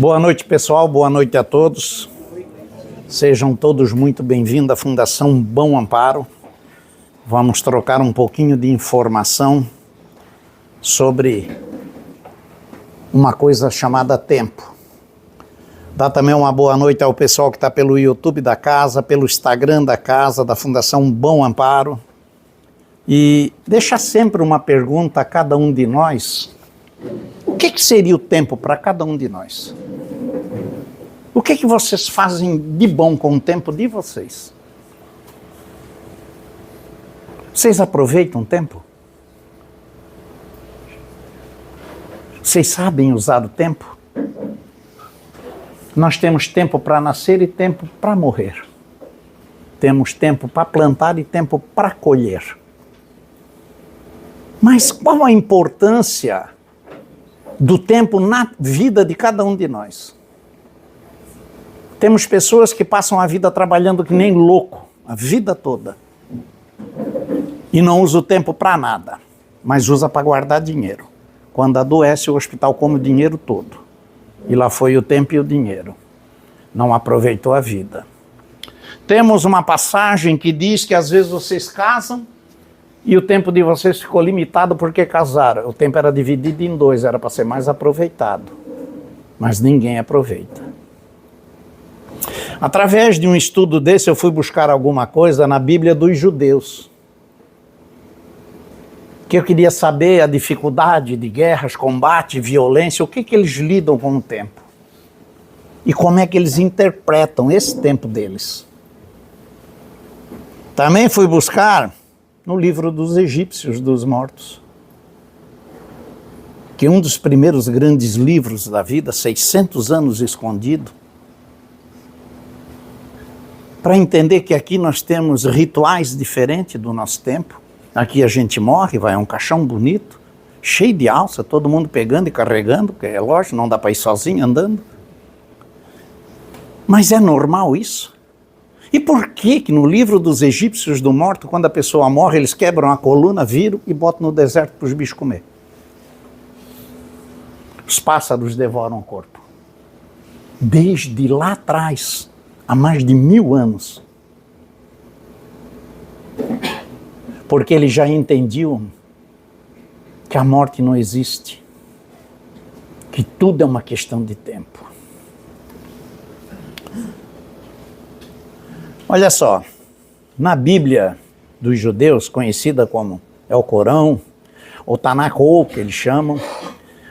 Boa noite, pessoal. Boa noite a todos. Sejam todos muito bem-vindos à Fundação Bom Amparo. Vamos trocar um pouquinho de informação sobre uma coisa chamada tempo. Dá também uma boa noite ao pessoal que está pelo YouTube da casa, pelo Instagram da casa, da Fundação Bom Amparo. E deixa sempre uma pergunta a cada um de nós. O que seria o tempo para cada um de nós? O que vocês fazem de bom com o tempo de vocês? Vocês aproveitam o tempo? Vocês sabem usar o tempo? Nós temos tempo para nascer e tempo para morrer. Temos tempo para plantar e tempo para colher. Mas qual a importância do tempo na vida de cada um de nós? Temos pessoas que passam a vida trabalhando que nem louco, a vida toda. E não usa o tempo para nada, mas usa para guardar dinheiro. Quando adoece, o hospital come o dinheiro todo. E lá foi o tempo e o dinheiro. Não aproveitou a vida. Temos uma passagem que diz que às vezes vocês casam e o tempo de vocês ficou limitado porque casaram. O tempo era dividido em dois, era para ser mais aproveitado. Mas ninguém aproveita. Através de um estudo desse, eu fui buscar alguma coisa na Bíblia dos judeus. Que eu queria saber a dificuldade de guerras, combate, violência, o que eles lidam com o tempo. E como é que eles interpretam esse tempo deles. Também fui buscar no livro dos egípcios, dos mortos. Que é um dos primeiros grandes livros da vida, 600 anos escondido. Para entender que aqui nós temos rituais diferentes do nosso tempo. Aqui a gente morre, vai a um caixão bonito, cheio de alça, todo mundo pegando e carregando, porque é lógico, não dá para ir sozinho andando. Mas é normal isso? E por que no livro dos egípcios do morto, quando a pessoa morre, eles quebram a coluna, viram e botam no deserto para os bichos comer? Os pássaros devoram o corpo. Desde lá atrás, há mais de 1000 anos. Porque eles já entendiam que a morte não existe. Que tudo é uma questão de tempo. Olha só, na Bíblia dos judeus, conhecida como o Corão, ou Tanakh, que eles chamam,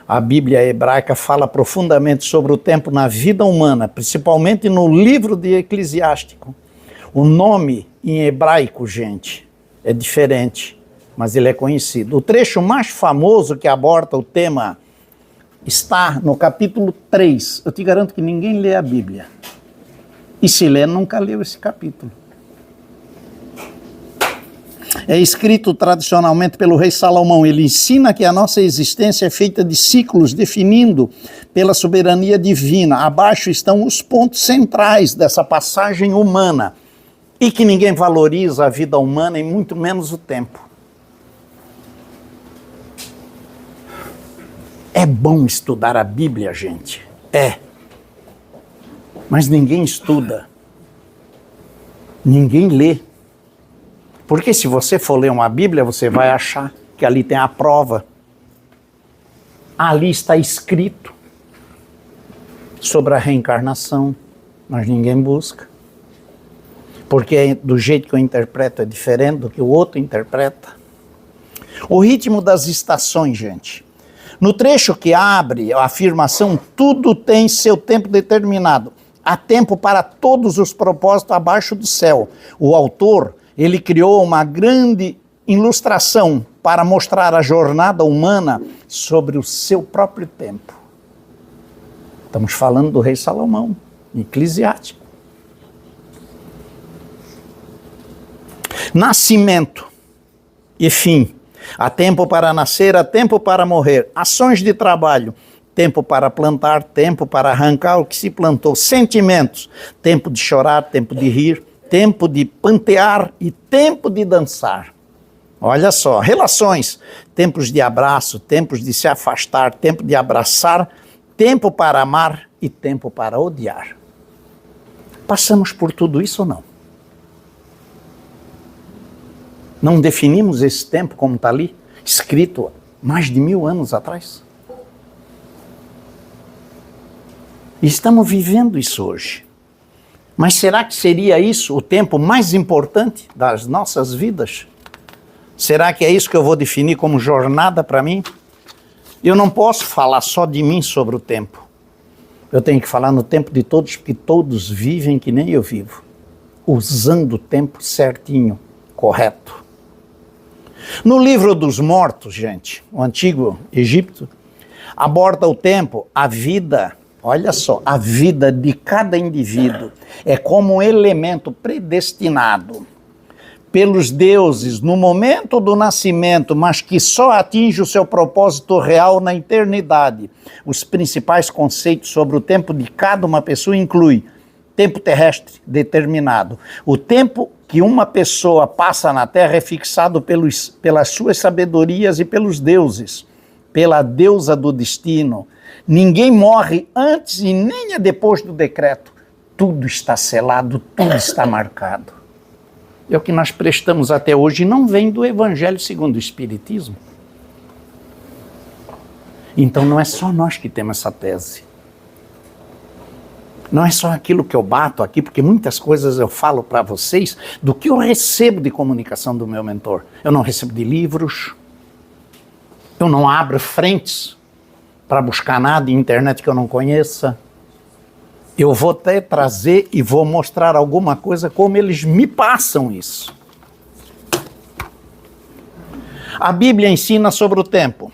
a Bíblia hebraica fala profundamente sobre o tempo na vida humana, principalmente no livro de Eclesiástico. O nome em hebraico, gente, é diferente, mas ele é conhecido. O trecho mais famoso que aborda o tema está no capítulo 3. Eu te garanto que ninguém lê a Bíblia. E se lê, nunca leu esse capítulo. É escrito tradicionalmente pelo rei Salomão. Ele ensina que a nossa existência é feita de ciclos, definindo pela soberania divina. Abaixo estão os pontos centrais dessa passagem humana. E que ninguém valoriza a vida humana e muito menos o tempo. É bom estudar a Bíblia, gente. É. Mas ninguém estuda. Ninguém lê. Porque se você for ler uma Bíblia, você vai achar que ali tem a prova. Ali está escrito sobre a reencarnação, mas ninguém busca. Porque do jeito que eu interpreto é diferente do que o outro interpreta. O ritmo das estações, gente. No trecho que abre a afirmação, tudo tem seu tempo determinado. Há tempo para todos os propósitos abaixo do céu. O autor, ele criou uma grande ilustração para mostrar a jornada humana sobre o seu próprio tempo. Estamos falando do rei Salomão, Eclesiástico. Nascimento e fim. Há tempo para nascer, há tempo para morrer. Ações de trabalho. Tempo para plantar, tempo para arrancar o que se plantou. Sentimentos. Tempo de chorar, tempo de rir. Tempo de pantear e tempo de dançar. Olha só, relações, tempos de abraço, tempos de se afastar, tempo de abraçar, tempo para amar e tempo para odiar. Passamos por tudo isso ou não? Não definimos esse tempo como está ali, escrito mais de 1000 anos atrás? E estamos vivendo isso hoje. Mas será que seria isso o tempo mais importante das nossas vidas? Será que é isso que eu vou definir como jornada para mim? Eu não posso falar só de mim sobre o tempo. Eu tenho que falar no tempo de todos, porque todos vivem que nem eu vivo, usando o tempo certinho, correto. No livro dos mortos, gente, o antigo Egito, aborda o tempo, a vida. Olha só, a vida de cada indivíduo é como um elemento predestinado pelos deuses no momento do nascimento, mas que só atinge o seu propósito real na eternidade. Os principais conceitos sobre o tempo de cada uma pessoa incluem tempo terrestre determinado. O tempo que uma pessoa passa na Terra é fixado pelas suas sabedorias e pelos deuses, pela deusa do destino. Ninguém morre antes e nem é depois do decreto. Tudo está selado, tudo está marcado. É o que nós prestamos até hoje, não vem do Evangelho segundo o Espiritismo. Então não é só nós que temos essa tese. Não é só aquilo que eu bato aqui, porque muitas coisas eu falo para vocês do que eu recebo de comunicação do meu mentor. Eu não recebo de livros, eu não abro frentes para buscar nada em internet que eu não conheça. Eu vou até trazer e vou mostrar alguma coisa como eles me passam isso. A Bíblia ensina sobre o tempo.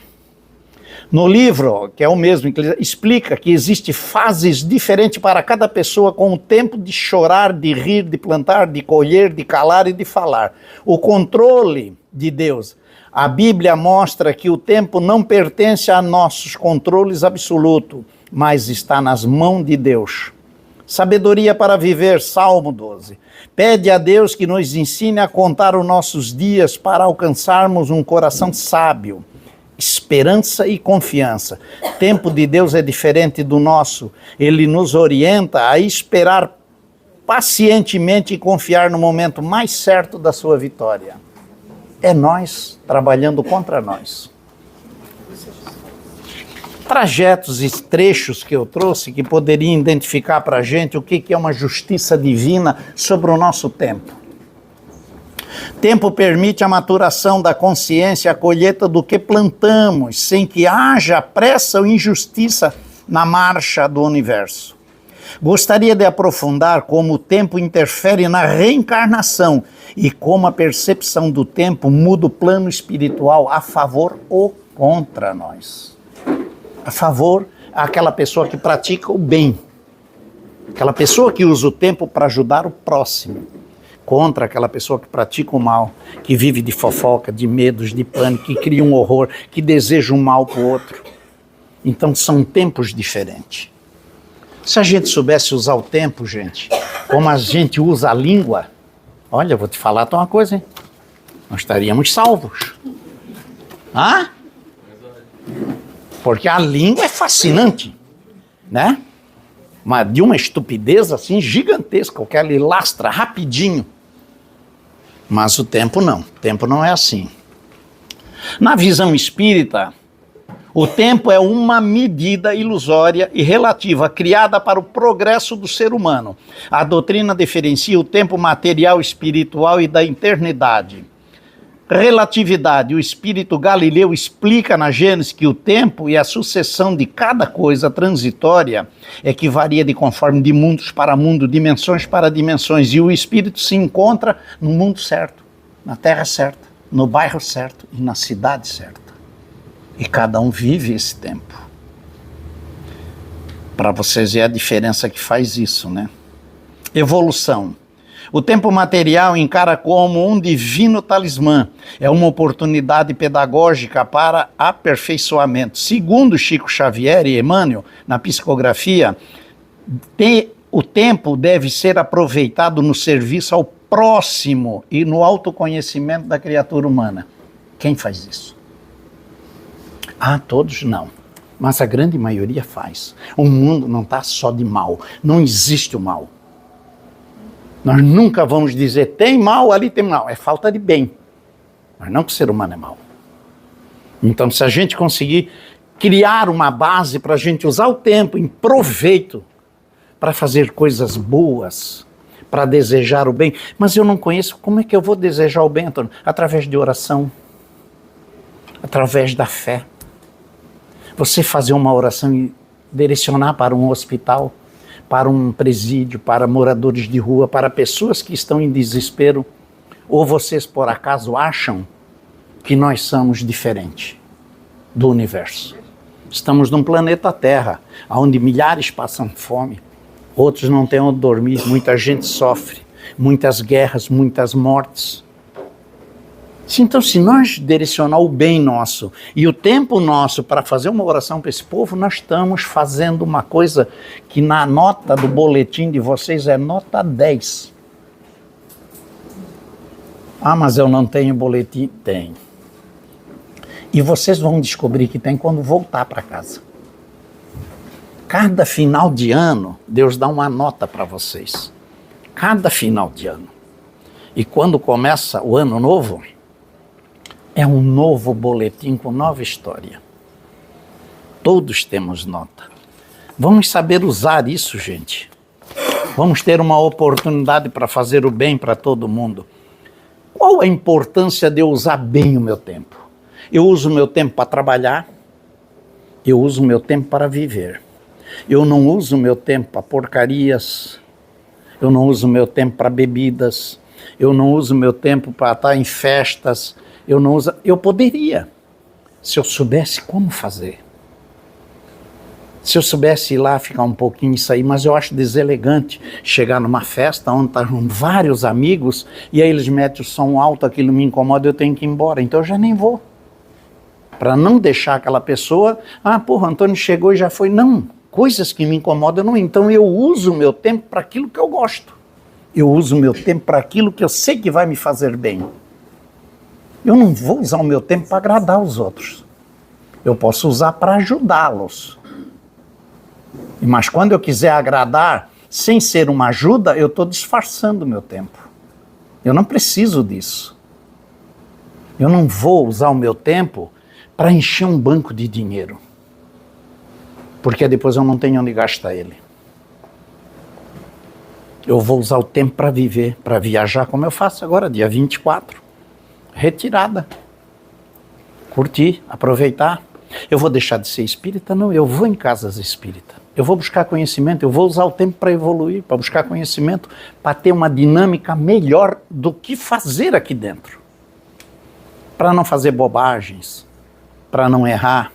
No livro, que é o mesmo, explica que existem fases diferentes para cada pessoa com o tempo de chorar, de rir, de plantar, de colher, de calar e de falar. O controle de Deus. A Bíblia mostra que o tempo não pertence a nossos controles absolutos, mas está nas mãos de Deus. Sabedoria para viver, Salmo 12. Pede a Deus que nos ensine a contar os nossos dias para alcançarmos um coração sábio. Esperança e confiança. O tempo de Deus é diferente do nosso. Ele nos orienta a esperar pacientemente e confiar no momento mais certo da sua vitória. É nós trabalhando contra nós. Trajetos e trechos que eu trouxe que poderiam identificar para a gente o que é uma justiça divina sobre o nosso tempo. Tempo permite a maturação da consciência, a colheita do que plantamos, sem que haja pressa ou injustiça na marcha do universo. Gostaria de aprofundar como o tempo interfere na reencarnação e como a percepção do tempo muda o plano espiritual a favor ou contra nós. A favor, aquela pessoa que pratica o bem, aquela pessoa que usa o tempo para ajudar o próximo. Contra aquela pessoa que pratica o mal, que vive de fofoca, de medos, de pânico, que cria um horror, que deseja um mal para o outro. Então são tempos diferentes. Se a gente soubesse usar o tempo, gente, como a gente usa a língua, olha, eu vou te falar uma coisa, hein? Nós estaríamos salvos. Hã? Porque a língua é fascinante, né? Mas de uma estupidez assim gigantesca, o que ela lastra rapidinho. Mas o tempo não. O tempo não é assim. Na visão espírita, o tempo é uma medida ilusória e relativa, criada para o progresso do ser humano. A doutrina diferencia o tempo material, espiritual e da eternidade. Relatividade. O espírito Galileu explica na Gênesis que o tempo e a sucessão de cada coisa transitória é que varia de conforme de mundos para mundo, dimensões para dimensões, e o espírito se encontra no mundo certo, na terra certa, no bairro certo e na cidade certa. E cada um vive esse tempo. Para vocês ver a diferença que faz isso, né? Evolução. O tempo material encara como um divino talismã. É uma oportunidade pedagógica para aperfeiçoamento. Segundo Chico Xavier e Emmanuel, na psicografia, o tempo deve ser aproveitado no serviço ao próximo e no autoconhecimento da criatura humana. Quem faz isso? Ah, todos não. Mas a grande maioria faz. O mundo não está só de mal. Não existe o mal. Nós nunca vamos dizer, tem mal, ali tem mal. É falta de bem. Mas não que o ser humano é mal. Então, se a gente conseguir criar uma base para a gente usar o tempo em proveito, para fazer coisas boas, para desejar o bem. Mas eu não conheço, como é que eu vou desejar o bem, Antônio? Através de oração, através da fé. Você fazer uma oração e direcionar para um hospital, para um presídio, para moradores de rua, para pessoas que estão em desespero, ou vocês por acaso acham que nós somos diferentes do universo? Estamos num planeta Terra, onde milhares passam fome, outros não têm onde dormir, muita gente sofre, muitas guerras, muitas mortes. Então, se nós direcionar o bem nosso e o tempo nosso para fazer uma oração para esse povo, nós estamos fazendo uma coisa que na nota do boletim de vocês é nota 10. Ah, mas eu não tenho boletim. Tem. E vocês vão descobrir que tem quando voltar para casa. Cada final de ano, Deus dá uma nota para vocês. Cada final de ano. E quando começa o ano novo, é um novo boletim com nova história. Todos temos nota. Vamos saber usar isso, gente. Vamos ter uma oportunidade para fazer o bem para todo mundo. Qual a importância de eu usar bem o meu tempo? Eu uso o meu tempo para trabalhar, eu uso o meu tempo para viver. Eu não uso o meu tempo para porcarias, eu não uso o meu tempo para bebidas, eu não uso o meu tempo para estar em festas, eu poderia, se eu soubesse como fazer. Se eu soubesse ir lá, ficar um pouquinho e sair, mas eu acho deselegante chegar numa festa onde estão vários amigos e aí eles metem o som alto, aquilo me incomoda, eu tenho que ir embora, então eu já nem vou. Para não deixar aquela pessoa, Antônio chegou e já foi. Não, coisas que me incomodam, não. Então eu uso o meu tempo para aquilo que eu gosto. Eu uso o meu tempo para aquilo que eu sei que vai me fazer bem. Eu não vou usar o meu tempo para agradar os outros. Eu posso usar para ajudá-los. Mas quando eu quiser agradar, sem ser uma ajuda, eu estou disfarçando o meu tempo. Eu não preciso disso. Eu não vou usar o meu tempo para encher um banco de dinheiro, porque depois eu não tenho onde gastar ele. Eu vou usar o tempo para viver, para viajar, como eu faço agora, dia 24, retirada, curtir, aproveitar. Eu vou deixar de ser espírita? Não, eu vou em casas espíritas, eu vou buscar conhecimento, eu vou usar o tempo para evoluir, para buscar conhecimento, para ter uma dinâmica melhor do que fazer aqui dentro, para não fazer bobagens, para não errar.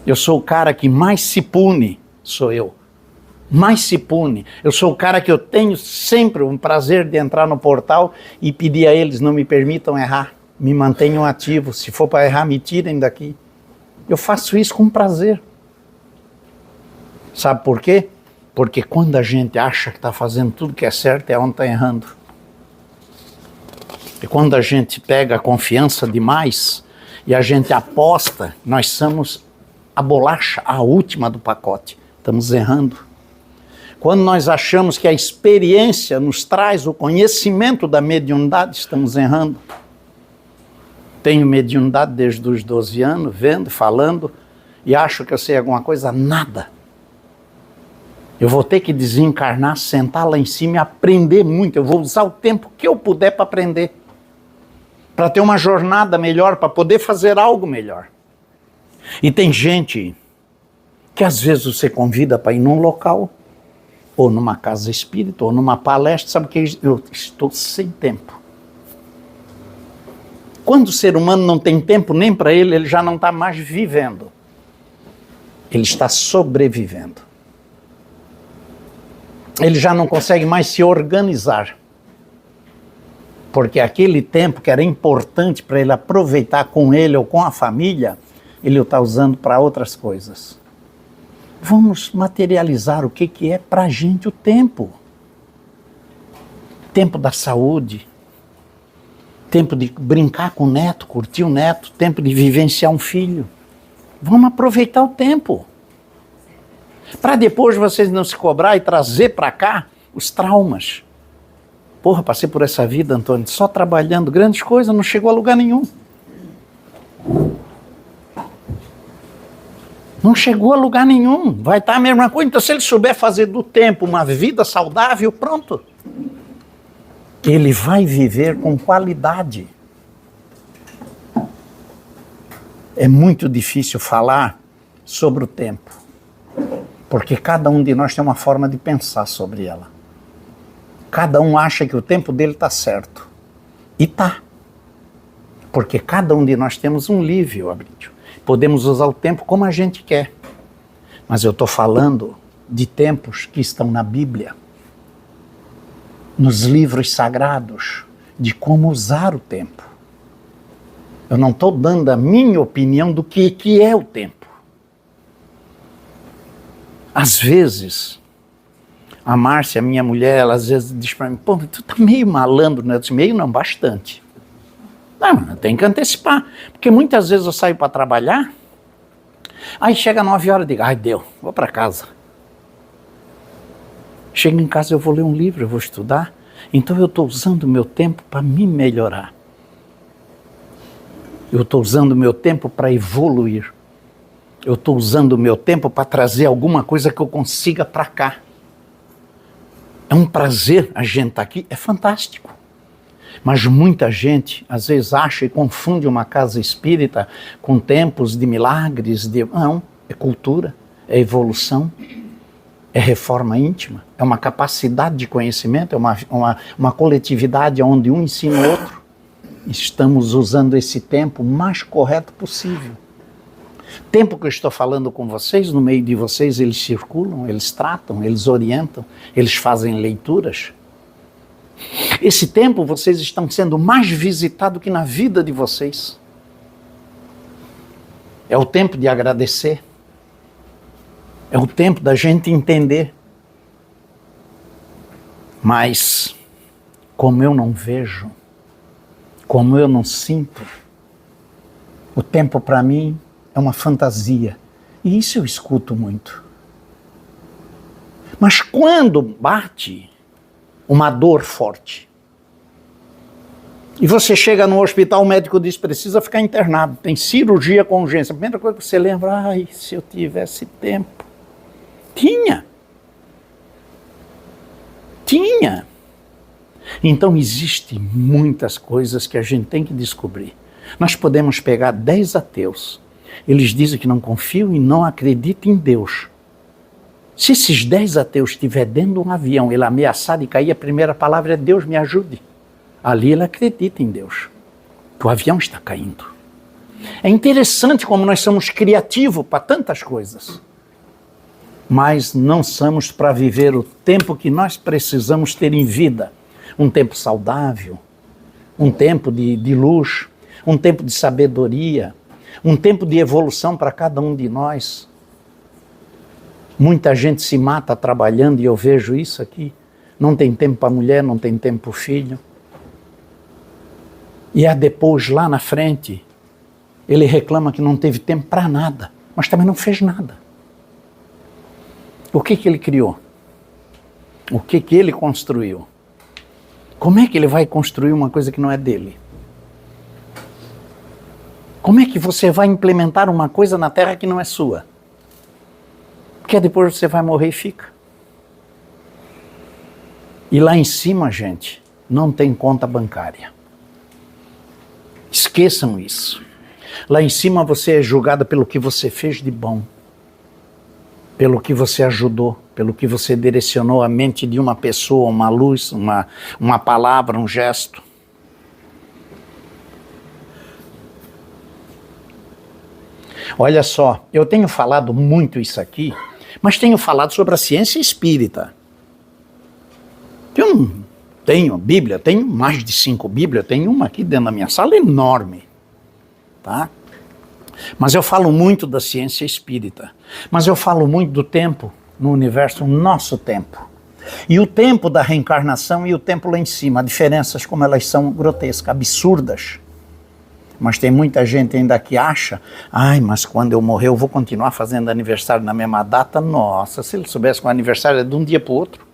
Eu sou o cara que mais se pune, sou eu. Mais se pune. Eu sou o cara que eu tenho sempre um prazer de entrar no portal e pedir a eles, não me permitam errar, me mantenham ativo, se for para errar, me tirem daqui. Eu faço isso com prazer. Sabe por quê? Porque quando a gente acha que está fazendo tudo que é certo, é onde está errando. E quando a gente pega a confiança demais e a gente aposta, nós somos a bolacha, a última do pacote. Estamos errando. Quando nós achamos que a experiência nos traz o conhecimento da mediunidade, estamos errando. Tenho mediunidade desde os 12 anos, vendo, falando, e acho que eu sei alguma coisa, nada. Eu vou ter que desencarnar, sentar lá em cima e aprender muito. Eu vou usar o tempo que eu puder para aprender. Para ter uma jornada melhor, para poder fazer algo melhor. E tem gente que às vezes você convida para ir num local, ou numa casa espírita, ou numa palestra, sabe que eu estou sem tempo. Quando o ser humano não tem tempo nem para ele, ele já não está mais vivendo. Ele está sobrevivendo. Ele já não consegue mais se organizar. Porque aquele tempo que era importante para ele aproveitar com ele ou com a família, ele o está usando para outras coisas. Vamos materializar o que é para a gente o tempo. Tempo da saúde, tempo de brincar com o neto, curtir o neto, tempo de vivenciar um filho. Vamos aproveitar o tempo. Para depois vocês não se cobrar e trazer para cá os traumas. Porra, passei por essa vida, Antônio, só trabalhando, grandes coisas, não chegou a lugar nenhum. Não chegou a lugar nenhum. Vai estar a mesma coisa. Então, se ele souber fazer do tempo uma vida saudável, pronto. Ele vai viver com qualidade. É muito difícil falar sobre o tempo, porque cada um de nós tem uma forma de pensar sobre ela. Cada um acha que o tempo dele está certo. E está. Porque cada um de nós temos um livre-arbítrio. Podemos usar o tempo como a gente quer. Mas eu estou falando de tempos que estão na Bíblia, nos livros sagrados, de como usar o tempo. Eu não estou dando a minha opinião do que é o tempo. Às vezes, a Márcia, minha mulher, ela às vezes diz para mim, pô, tu tá meio malandro, né? Eu disse, meio não, bastante. Não, tem que antecipar, porque muitas vezes eu saio para trabalhar, aí chega 9 horas e digo, ai deu, vou para casa. Chego em casa, eu vou ler um livro, eu vou estudar, então eu estou usando o meu tempo para me melhorar. Eu estou usando o meu tempo para evoluir. Eu estou usando o meu tempo para trazer alguma coisa que eu consiga para cá. É um prazer a gente estar aqui, é fantástico. Mas muita gente, às vezes, acha e confunde uma casa espírita com tempos de milagres. Não, é cultura, é evolução, é reforma íntima, é uma capacidade de conhecimento, é uma coletividade onde um ensina o outro. Estamos usando esse tempo o mais correto possível. Tempo que eu estou falando com vocês, no meio de vocês, eles circulam, eles tratam, eles orientam, eles fazem leituras. Esse tempo vocês estão sendo mais visitados que na vida de vocês. É o tempo de agradecer. É o tempo da gente entender. Mas, como eu não vejo, como eu não sinto, o tempo para mim é uma fantasia. E isso eu escuto muito. Mas quando bate uma dor forte, e você chega no hospital, o médico diz, precisa ficar internado, tem cirurgia com urgência. A primeira coisa que você lembra, ai, se eu tivesse tempo. Tinha. Então existem muitas coisas que a gente tem que descobrir. Nós podemos pegar 10 ateus. Eles dizem que não confiam e não acreditam em Deus. Se esses 10 ateus estiverem dentro de um avião, ele ameaçar de cair, a primeira palavra é Deus me ajude. Ali ele acredita em Deus. O avião está caindo. É interessante como nós somos criativos para tantas coisas. Mas não somos para viver o tempo que nós precisamos ter em vida. Um tempo saudável, um tempo de luz, um tempo de sabedoria, um tempo de evolução para cada um de nós. Muita gente se mata trabalhando e eu vejo isso aqui. Não tem tempo para a mulher, não tem tempo para o filho. E depois, lá na frente, ele reclama que não teve tempo para nada, mas também não fez nada. O que ele criou? O que ele construiu? Como é que ele vai construir uma coisa que não é dele? Como é que você vai implementar uma coisa na terra que não é sua? Porque depois você vai morrer e fica. E lá em cima, gente, não tem conta bancária. Esqueçam isso. Lá em cima você é julgado pelo que você fez de bom, pelo que você ajudou, pelo que você direcionou a mente de uma pessoa, uma luz, uma palavra, um gesto. Olha só, eu tenho falado muito isso aqui, mas tenho falado sobre a ciência espírita. Eu não tenho Bíblia, tenho mais de 5 Bíblias, tenho uma aqui dentro da minha sala enorme, tá? Mas eu falo muito da ciência espírita, mas eu falo muito do tempo no universo, o nosso tempo. E o tempo da reencarnação e o tempo lá em cima, diferenças como elas são grotescas, absurdas. Mas tem muita gente ainda que acha, mas quando eu morrer eu vou continuar fazendo aniversário na mesma data. Nossa, se ele soubesse que o aniversário é de um dia para o outro,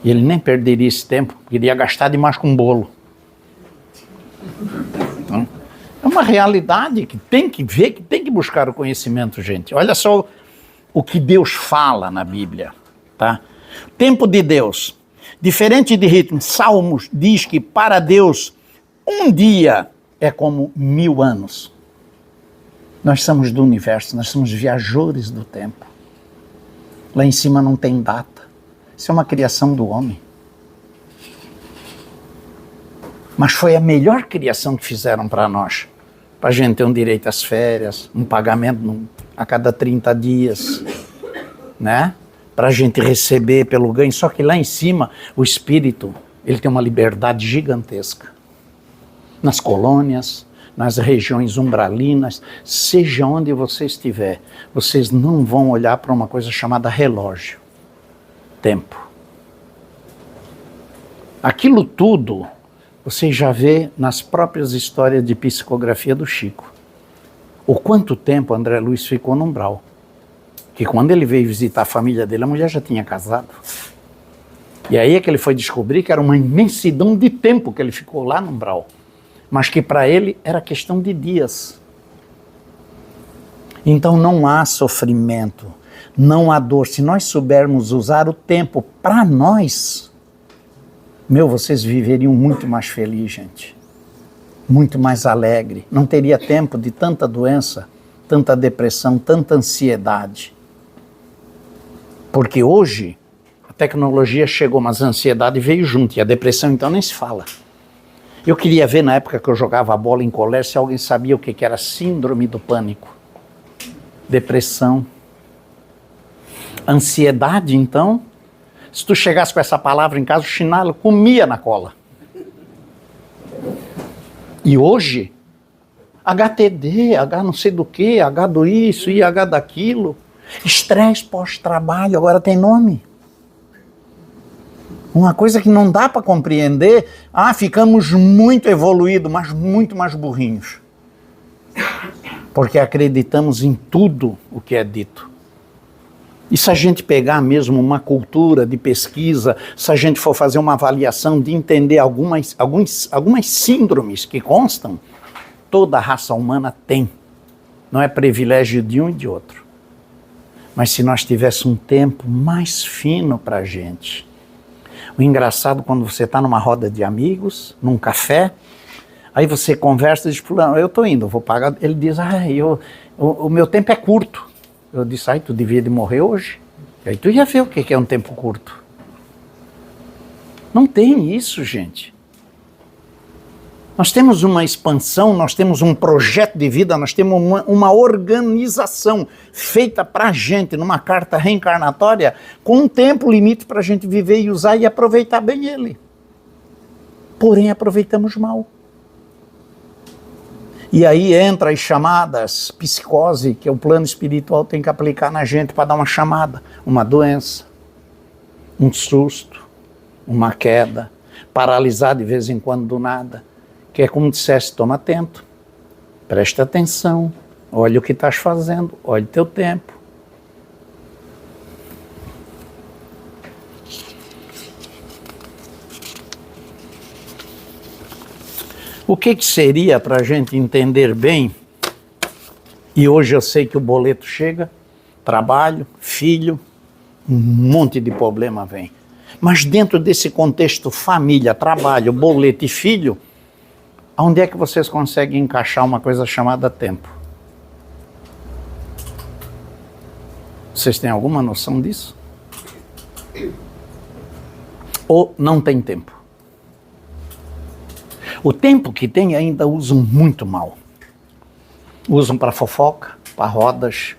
ele nem perderia esse tempo, iria gastar demais com bolo. Então, é uma realidade que tem que ver, que tem que buscar o conhecimento, gente. Olha só o que Deus fala na Bíblia, tá? Tempo de Deus, diferente de ritmo. Salmos diz que para Deus um dia é como 1000 anos. Nós somos do universo, nós somos viajores do tempo. Lá em cima não tem data. Isso é uma criação do homem. Mas foi a melhor criação que fizeram para nós. Para a gente ter um direito às férias, um pagamento a cada 30 dias, né? Para a gente receber pelo ganho. Só que lá em cima, o espírito, ele tem uma liberdade gigantesca. Nas colônias, nas regiões umbralinas, seja onde você estiver, vocês não vão olhar para uma coisa chamada relógio. Tempo. Aquilo tudo você já vê nas próprias histórias de psicografia do Chico. O quanto tempo André Luiz ficou no umbral. Que quando ele veio visitar a família dele, a mulher já tinha casado. E aí é que ele foi descobrir que era uma imensidão de tempo que ele ficou lá no umbral. Mas que para ele era questão de dias. Então não há sofrimento, não há dor. Se nós soubermos usar o tempo para nós, vocês viveriam muito mais felizes, gente. Muito mais alegre. Não teria tempo de tanta doença, tanta depressão, tanta ansiedade. Porque hoje a tecnologia chegou, mas a ansiedade veio junto. E a depressão então nem se fala. Eu queria ver na época que eu jogava a bola em colégio se alguém sabia o que era síndrome do pânico. Depressão. Ansiedade, então, se tu chegasse com essa palavra em casa, o chinelo comia na cola. E hoje, HTD, H não sei do que, H do isso, IH daquilo, estresse pós-trabalho, agora tem nome. Uma coisa que não dá para compreender, ficamos muito evoluídos, mas muito mais burrinhos. Porque acreditamos em tudo o que é dito. E se a gente pegar mesmo uma cultura de pesquisa, se a gente for fazer uma avaliação de entender algumas síndromes que constam, toda a raça humana tem. Não é privilégio de um e de outro. Mas se nós tivéssemos um tempo mais fino para a gente. O engraçado quando você está numa roda de amigos, num café, aí você conversa e diz, fulano, eu estou indo, eu vou pagar. Ele diz, o meu tempo é curto. Eu disse, tu devia de morrer hoje. E aí tu ia ver o que é um tempo curto. Não tem isso, gente. Nós temos uma expansão, nós temos um projeto de vida, nós temos uma organização feita para a gente, numa carta reencarnatória, com um tempo limite para a gente viver e usar e aproveitar bem ele. Porém, aproveitamos mal. E aí entra as chamadas psicose, que o plano espiritual tem que aplicar na gente para dar uma chamada, uma doença, um susto, uma queda, paralisar de vez em quando do nada. Que é como disseste, toma atento, presta atenção, olha o que estás fazendo, olha o teu tempo. O que seria para a gente entender bem, e hoje eu sei que o boleto chega, trabalho, filho, um monte de problema vem. Mas dentro desse contexto família, trabalho, boleto e filho, onde é que vocês conseguem encaixar uma coisa chamada tempo? Vocês têm alguma noção disso? Ou não tem tempo? O tempo que tem ainda usam muito mal. Usam para fofoca, para rodas,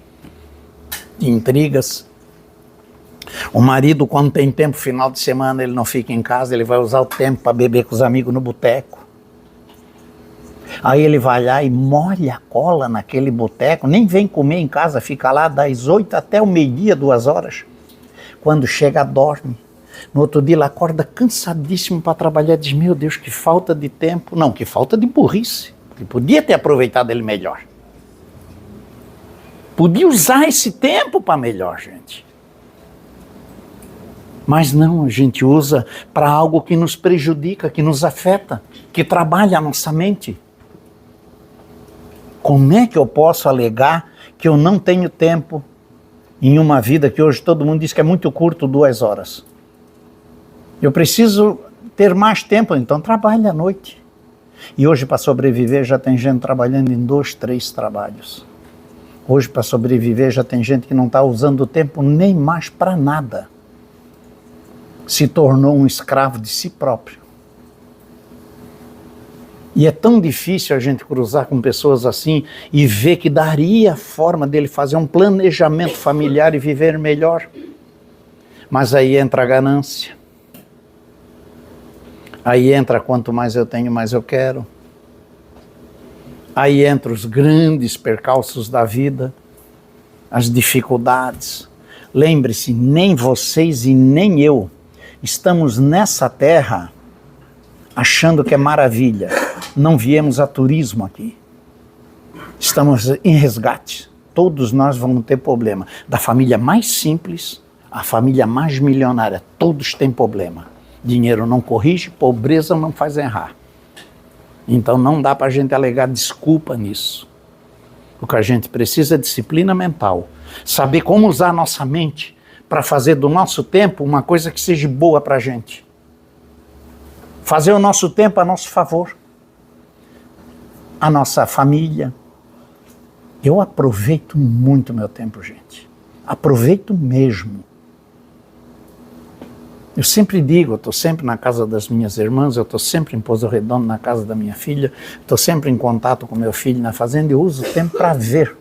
intrigas. O marido, quando tem tempo, final de semana, ele não fica em casa, ele vai usar o tempo para beber com os amigos no boteco. Aí ele vai lá e molha a cola naquele boteco, nem vem comer em casa, fica lá das 8 até o meio-dia, 2 horas. Quando chega, dorme. No outro dia, ele acorda cansadíssimo para trabalhar, diz, meu Deus, que falta de tempo. Não, que falta de burrice. que podia ter aproveitado ele melhor. Podia usar esse tempo para melhor, gente. Mas não, a gente usa para algo que nos prejudica, que nos afeta, que trabalha a nossa mente. Como é que eu posso alegar que eu não tenho tempo em uma vida que hoje todo mundo diz que é muito curto, 2 horas? Eu preciso ter mais tempo, então trabalhe à noite. E hoje, para sobreviver, já tem gente trabalhando em 2, 3 trabalhos. Hoje, para sobreviver, já tem gente que não está usando o tempo nem mais para nada. Se tornou um escravo de si próprio. E é tão difícil a gente cruzar com pessoas assim e ver que daria forma dele fazer um planejamento familiar e viver melhor. Mas aí entra a ganância. Aí entra quanto mais eu tenho, mais eu quero. Aí entra os grandes percalços da vida, as dificuldades. Lembre-se, nem vocês e nem eu estamos nessa terra achando que é maravilha. Não viemos a turismo aqui. Estamos em resgate. Todos nós vamos ter problema. Da família mais simples à família mais milionária, todos têm problema. Dinheiro não corrige, pobreza não faz errar. Então não dá para a gente alegar desculpa nisso. O que a gente precisa é disciplina mental. Saber como usar a nossa mente para fazer do nosso tempo uma coisa que seja boa para a gente. Fazer o nosso tempo a nosso favor. A nossa família. Eu aproveito muito meu tempo, gente. Aproveito mesmo. Eu sempre digo, eu estou sempre na casa das minhas irmãs, eu estou sempre em Pouso Redondo na casa da minha filha, estou sempre em contato com meu filho na fazenda e uso o tempo para ver.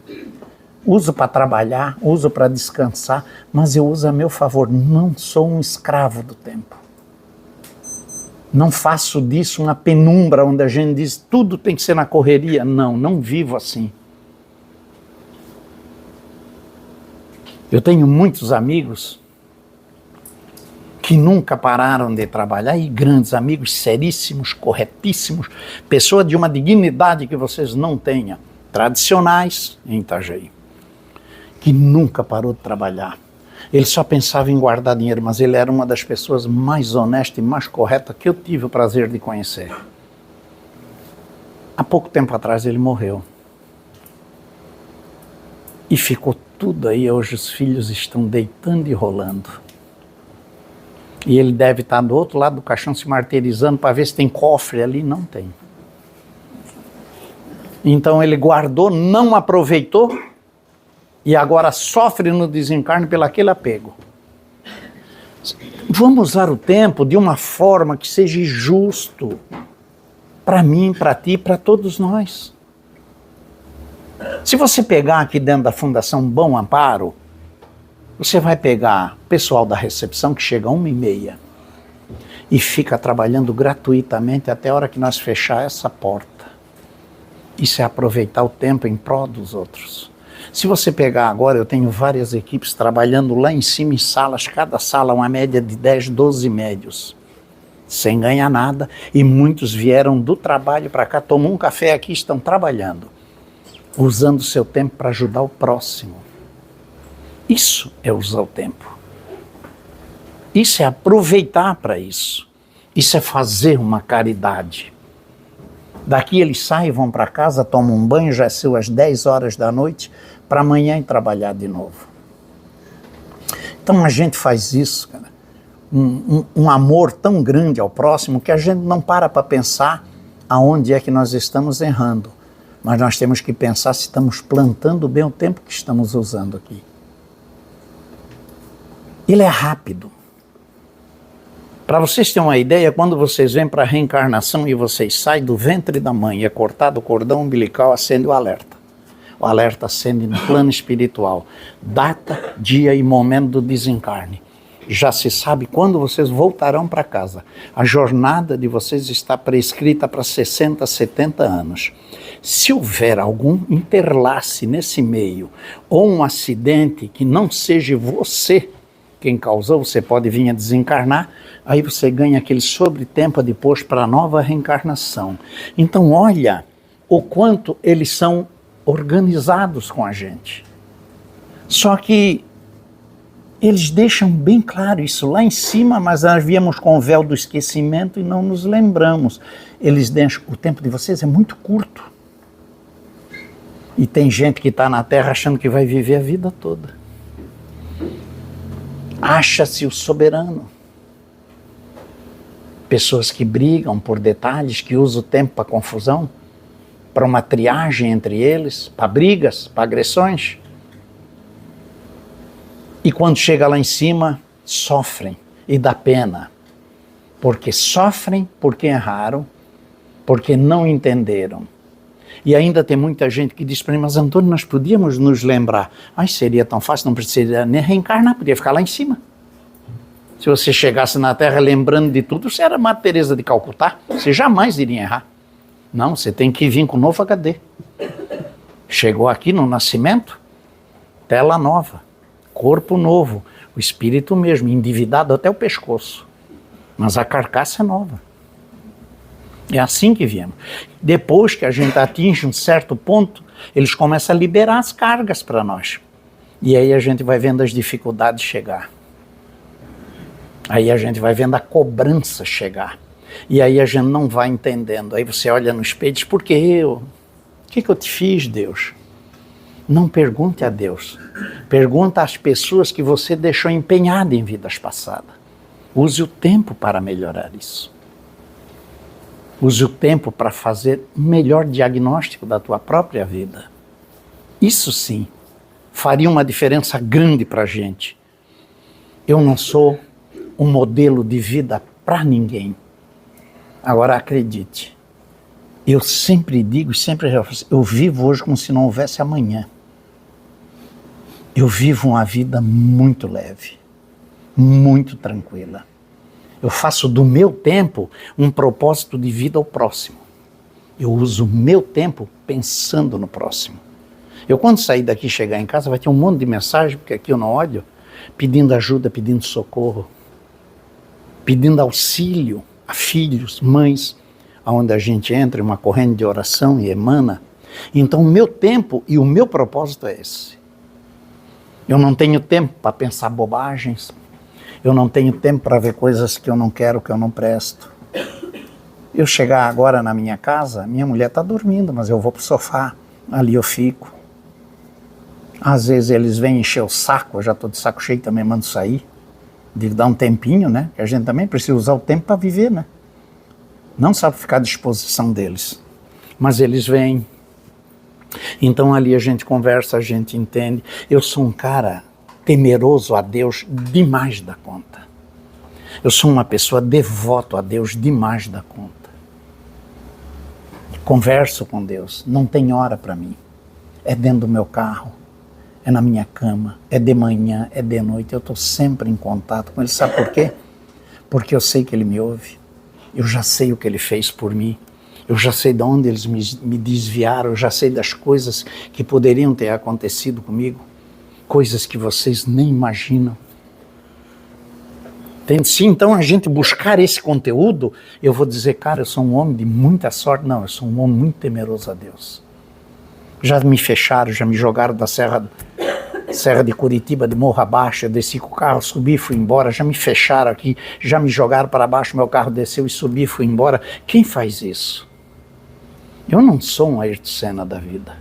Uso para trabalhar, uso para descansar, mas eu uso a meu favor. Não sou um escravo do tempo. Não faço disso uma penumbra onde a gente diz tudo tem que ser na correria. Não, não vivo assim. Eu tenho muitos amigos que nunca pararam de trabalhar, e grandes amigos, seríssimos, corretíssimos, pessoas de uma dignidade que vocês não tenham, tradicionais em Itajaí, que nunca parou de trabalhar. Ele só pensava em guardar dinheiro, mas ele era uma das pessoas mais honestas e mais corretas que eu tive o prazer de conhecer. Há pouco tempo atrás ele morreu. E ficou tudo aí, hoje os filhos estão deitando e rolando. E ele deve estar do outro lado do caixão se martirizando para ver se tem cofre ali. Não tem. Então ele guardou, não aproveitou e agora sofre no desencarne pelo aquele apego. Vamos usar o tempo de uma forma que seja justo para mim, para ti, para todos nós. Se você pegar aqui dentro da Fundação Bom Amparo, você vai pegar o pessoal da recepção que chega 1h30 e fica trabalhando gratuitamente até a hora que nós fechar essa porta. Isso é aproveitar o tempo em prol dos outros. Se você pegar agora, eu tenho várias equipes trabalhando lá em cima em salas, cada sala uma média de 10, 12 médios, sem ganhar nada, e muitos vieram do trabalho para cá, tomam um café aqui e estão trabalhando, usando o seu tempo para ajudar o próximo. Isso é usar o tempo. Isso é aproveitar para isso. Isso é fazer uma caridade. Daqui eles saem, vão para casa, tomam um banho, já são às 10 horas da noite, para amanhã ir trabalhar de novo. Então a gente faz isso, cara. Um amor tão grande ao próximo que a gente não para pensar aonde é que nós estamos errando. Mas nós temos que pensar se estamos plantando bem o tempo que estamos usando aqui. Ele é rápido. Para vocês terem uma ideia, quando vocês vêm para a reencarnação e vocês saem do ventre da mãe e é cortado o cordão umbilical, acende o alerta. O alerta acende no plano espiritual. Data, dia e momento do desencarne. Já se sabe quando vocês voltarão para casa. A jornada de vocês está prescrita para 60, 70 anos. Se houver algum interlace nesse meio, ou um acidente que não seja você quem causou, você pode vir a desencarnar, aí você ganha aquele sobretempo depois para a nova reencarnação. Então olha o quanto eles são organizados com a gente. Só que eles deixam bem claro isso lá em cima, mas nós viemos com o véu do esquecimento e não nos lembramos. Eles deixam, o tempo de vocês é muito curto. E tem gente que está na Terra achando que vai viver a vida toda. Acha-se o soberano. Pessoas que brigam por detalhes, que usam o tempo para confusão, para uma triagem entre eles, para brigas, para agressões. E quando chega lá em cima, sofrem e dá pena. Porque sofrem porque erraram, porque não entenderam. E ainda tem muita gente que diz para mim, mas Antônio, nós podíamos nos lembrar. Ai, seria tão fácil, não precisaria nem reencarnar, podia ficar lá em cima. Se você chegasse na Terra lembrando de tudo, você era Madre Teresa de Calcutá, você jamais iria errar. Não, você tem que vir com um novo HD. Chegou aqui no nascimento, tela nova, corpo novo, o espírito mesmo, endividado até o pescoço. Mas a carcaça é nova. É assim que viemos. Depois que a gente atinge um certo ponto, eles começam a liberar as cargas para nós. E aí a gente vai vendo as dificuldades chegar. Aí a gente vai vendo a cobrança chegar. E aí a gente não vai entendendo. Aí você olha no espelho e diz, por que eu? O que eu te fiz, Deus? Não pergunte a Deus. Pergunta às pessoas que você deixou empenhada em vidas passadas. Use o tempo para melhorar isso. Use o tempo para fazer o melhor diagnóstico da tua própria vida. Isso sim, faria uma diferença grande para a gente. Eu não sou um modelo de vida para ninguém. Agora acredite, eu sempre digo, sempre eu vivo hoje como se não houvesse amanhã. Eu vivo uma vida muito leve, muito tranquila. Eu faço do meu tempo um propósito de vida ao próximo. Eu uso o meu tempo pensando no próximo. Eu quando sair daqui e chegar em casa vai ter um monte de mensagem, porque aqui eu não olho, pedindo ajuda, pedindo socorro, pedindo auxílio a filhos, mães, onde a gente entra em uma corrente de oração e emana. Então o meu tempo e o meu propósito é esse. Eu não tenho tempo para pensar bobagens, eu não tenho tempo para ver coisas que eu não quero, que eu não presto. Eu chegar agora na minha casa, minha mulher está dormindo, mas eu vou para o sofá, ali eu fico. Às vezes eles vêm encher o saco, eu já estou de saco cheio, também mando sair. De dar um tempinho, né? Que a gente também precisa usar o tempo para viver, né? Não sabe ficar à disposição deles. Mas eles vêm. Então ali a gente conversa, a gente entende. Eu sou um cara temeroso a Deus demais da conta. Eu sou uma pessoa devoto a Deus demais da conta. Converso com Deus, não tem hora para mim. É dentro do meu carro, é na minha cama, é de manhã, é de noite, eu estou sempre em contato com Ele. Sabe por quê? Porque eu sei que Ele me ouve, eu já sei o que Ele fez por mim, eu já sei de onde eles me desviaram, eu já sei das coisas que poderiam ter acontecido comigo, coisas que vocês nem imaginam. Entende? Se então a gente buscar esse conteúdo, eu vou dizer, cara, eu sou um homem de muita sorte. Não, eu sou um homem muito temeroso a Deus. Já me fecharam, já me jogaram da Serra de Curitiba, de morro abaixo, eu desci com o carro, subi e fui embora, já me fecharam aqui, já me jogaram para baixo, meu carro desceu e subi e fui embora. Quem faz isso? Eu não sou um Ayrton Senna da vida.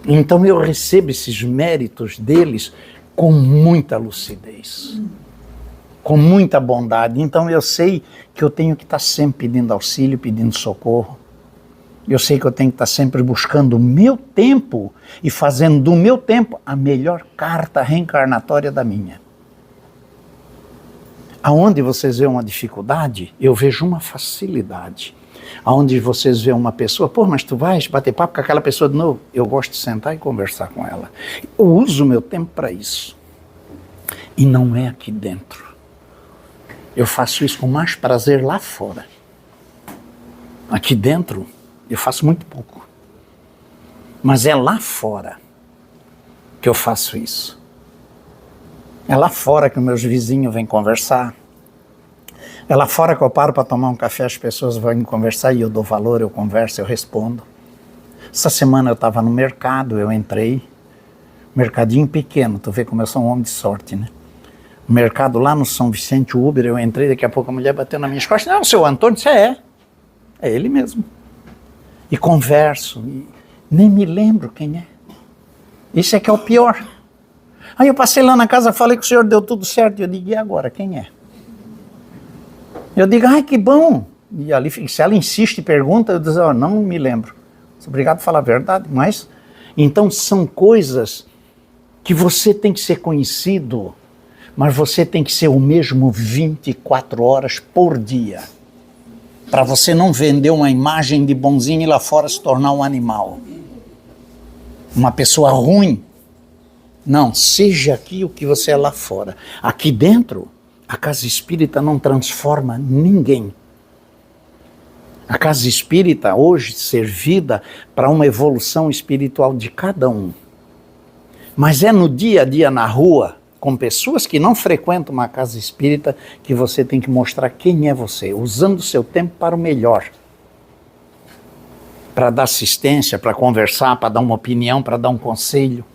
Então eu recebo esses méritos deles com muita lucidez, com muita bondade. Então eu sei que eu tenho que estar sempre pedindo auxílio, pedindo socorro. Eu sei que eu tenho que estar sempre buscando o meu tempo e fazendo do meu tempo a melhor carta reencarnatória da minha. Aonde vocês veem uma dificuldade, eu vejo uma facilidade. Aonde vocês veem uma pessoa, pô, mas tu vais bater papo com aquela pessoa de novo? Eu gosto de sentar e conversar com ela. Eu uso o meu tempo para isso. E não é aqui dentro. Eu faço isso com mais prazer lá fora. Aqui dentro, eu faço muito pouco. Mas é lá fora que eu faço isso. É lá fora que meus vizinhos vêm conversar. É lá fora que eu paro para tomar um café, as pessoas vão conversar e eu dou valor, eu converso, eu respondo. Essa semana eu estava no mercado, eu entrei, mercadinho pequeno, tu vê como eu sou um homem de sorte, né? O mercado lá no São Vicente, o Uber, eu entrei, daqui a pouco a mulher bateu nas minhas costas, não, seu Antônio, você é ele mesmo. E converso, e nem me lembro quem é. Isso é que é o pior. Aí eu passei lá na casa, falei que o senhor deu tudo certo, e eu digo, e agora, quem é? Eu digo, ai, que bom. E ali, se ela insiste e pergunta, eu digo, não me lembro. Obrigado por falar a verdade, mas... Então são coisas que você tem que ser conhecido, mas você tem que ser o mesmo 24 horas por dia. Para você não vender uma imagem de bonzinho e lá fora se tornar um animal. Uma pessoa ruim. Não, seja aqui o que você é lá fora. Aqui dentro, a casa espírita não transforma ninguém. A casa espírita hoje servida para uma evolução espiritual de cada um. Mas é no dia a dia na rua, com pessoas que não frequentam uma casa espírita, que você tem que mostrar quem é você, usando o seu tempo para o melhor. Para dar assistência, para conversar, para dar uma opinião, para dar um conselho.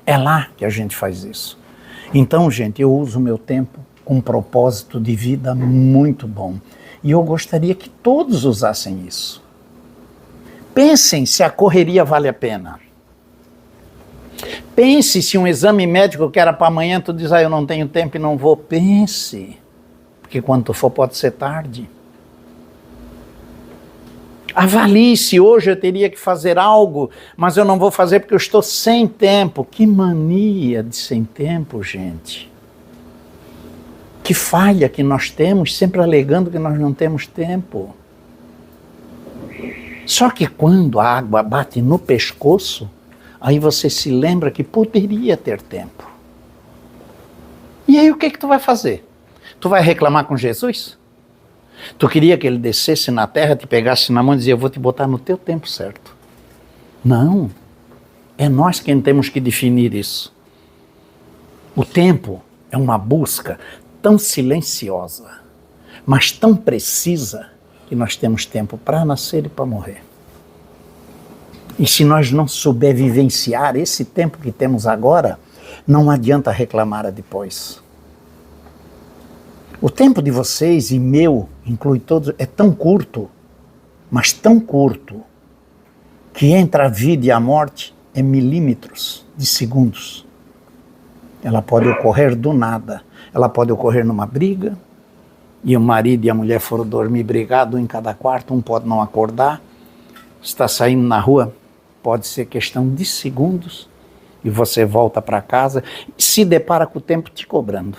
É lá que a gente faz isso. Então, gente, eu uso o meu tempo com um propósito de vida muito bom. E eu gostaria que todos usassem isso. Pensem se a correria vale a pena. Pense se um exame médico que era para amanhã, tu diz, eu não tenho tempo e não vou. Pense, porque quando tu for pode ser tarde. Avalie se hoje eu teria que fazer algo, mas eu não vou fazer porque eu estou sem tempo. Que mania de sem tempo, gente. Que falha que nós temos, sempre alegando que nós não temos tempo. Só que quando a água bate no pescoço, aí você se lembra que poderia ter tempo. E aí o que tu vai fazer? Tu vai reclamar com Jesus? Tu queria que ele descesse na terra, te pegasse na mão e dizia, eu vou te botar no teu tempo certo. Não. É nós quem temos que definir isso. O tempo é uma busca tão silenciosa, mas tão precisa, que nós temos tempo para nascer e para morrer. E se nós não souber vivenciar esse tempo que temos agora, não adianta reclamar depois. O tempo de vocês e meu, inclui todos, é tão curto, mas tão curto, que entre a vida e a morte é milímetros de segundos. Ela pode ocorrer do nada. Ela pode ocorrer numa briga, e o marido e a mulher foram dormir brigados, um em cada quarto, um pode não acordar, está saindo na rua, pode ser questão de segundos, e você volta para casa e se depara com o tempo te cobrando.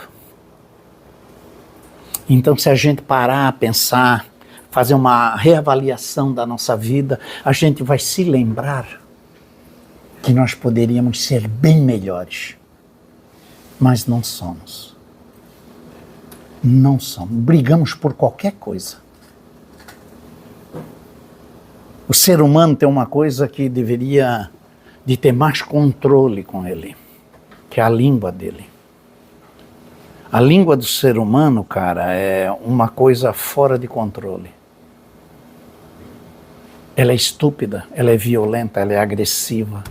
Então, se a gente parar, pensar, fazer uma reavaliação da nossa vida, a gente vai se lembrar que nós poderíamos ser bem melhores, mas não somos. Não somos. Brigamos por qualquer coisa. O ser humano tem uma coisa que deveria de ter mais controle com ele, que é a língua dele. A língua do ser humano, cara, é uma coisa fora de controle. Ela é estúpida, ela é violenta, ela é agressiva.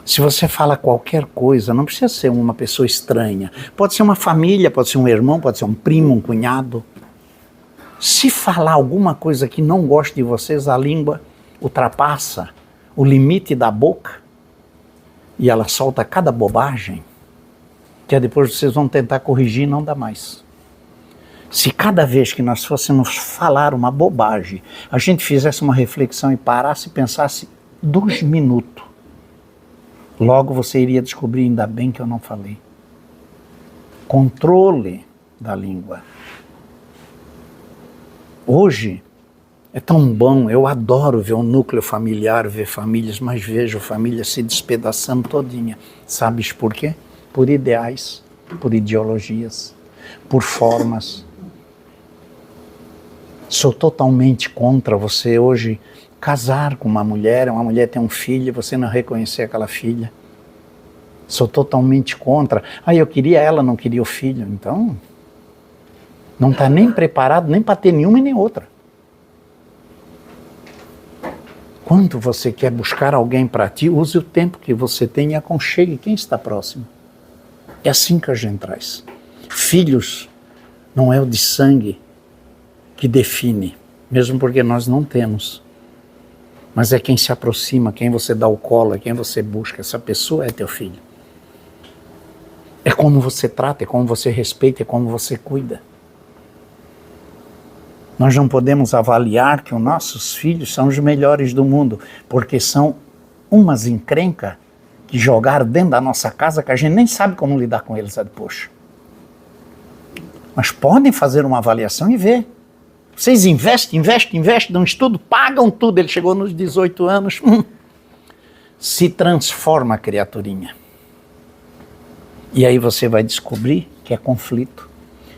Se você fala qualquer coisa, não precisa ser uma pessoa estranha. Pode ser uma família, pode ser um irmão, pode ser um primo, um cunhado. Se falar alguma coisa que não goste de vocês, a língua ultrapassa o limite da boca e ela solta cada bobagem, que depois vocês vão tentar corrigir e não dá mais. Se cada vez que nós fôssemos falar uma bobagem, a gente fizesse uma reflexão e parasse e pensasse 2 minutos, logo você iria descobrir, ainda bem que eu não falei. Controle da língua. Hoje é tão bom, eu adoro ver um núcleo familiar, ver famílias, mas vejo famílias se despedaçando todinha. Sabes por quê? Por ideais, por ideologias, por formas. Sou totalmente contra você hoje casar com uma mulher tem um filho e você não reconhecer aquela filha. Sou totalmente contra. Eu queria ela, não queria o filho. Então, Não está nem preparado nem para ter nenhuma e nem outra. Quando você quer buscar alguém para ti, use o tempo que você tem e aconchegue quem está próximo. É assim que a gente traz. Filhos não é o de sangue que define, mesmo porque nós não temos. Mas é quem se aproxima, quem você dá o colo, é quem você busca. Essa pessoa é teu filho. É como você trata, é como você respeita, é como você cuida. Nós não podemos avaliar que os nossos filhos são os melhores do mundo, porque são umas encrencas que jogaram dentro da nossa casa que a gente nem sabe como lidar com eles depois. Mas podem fazer uma avaliação e ver. Vocês investem, dão estudo, pagam tudo. Ele chegou nos 18 anos, se transforma a criaturinha. E aí você vai descobrir que é conflito,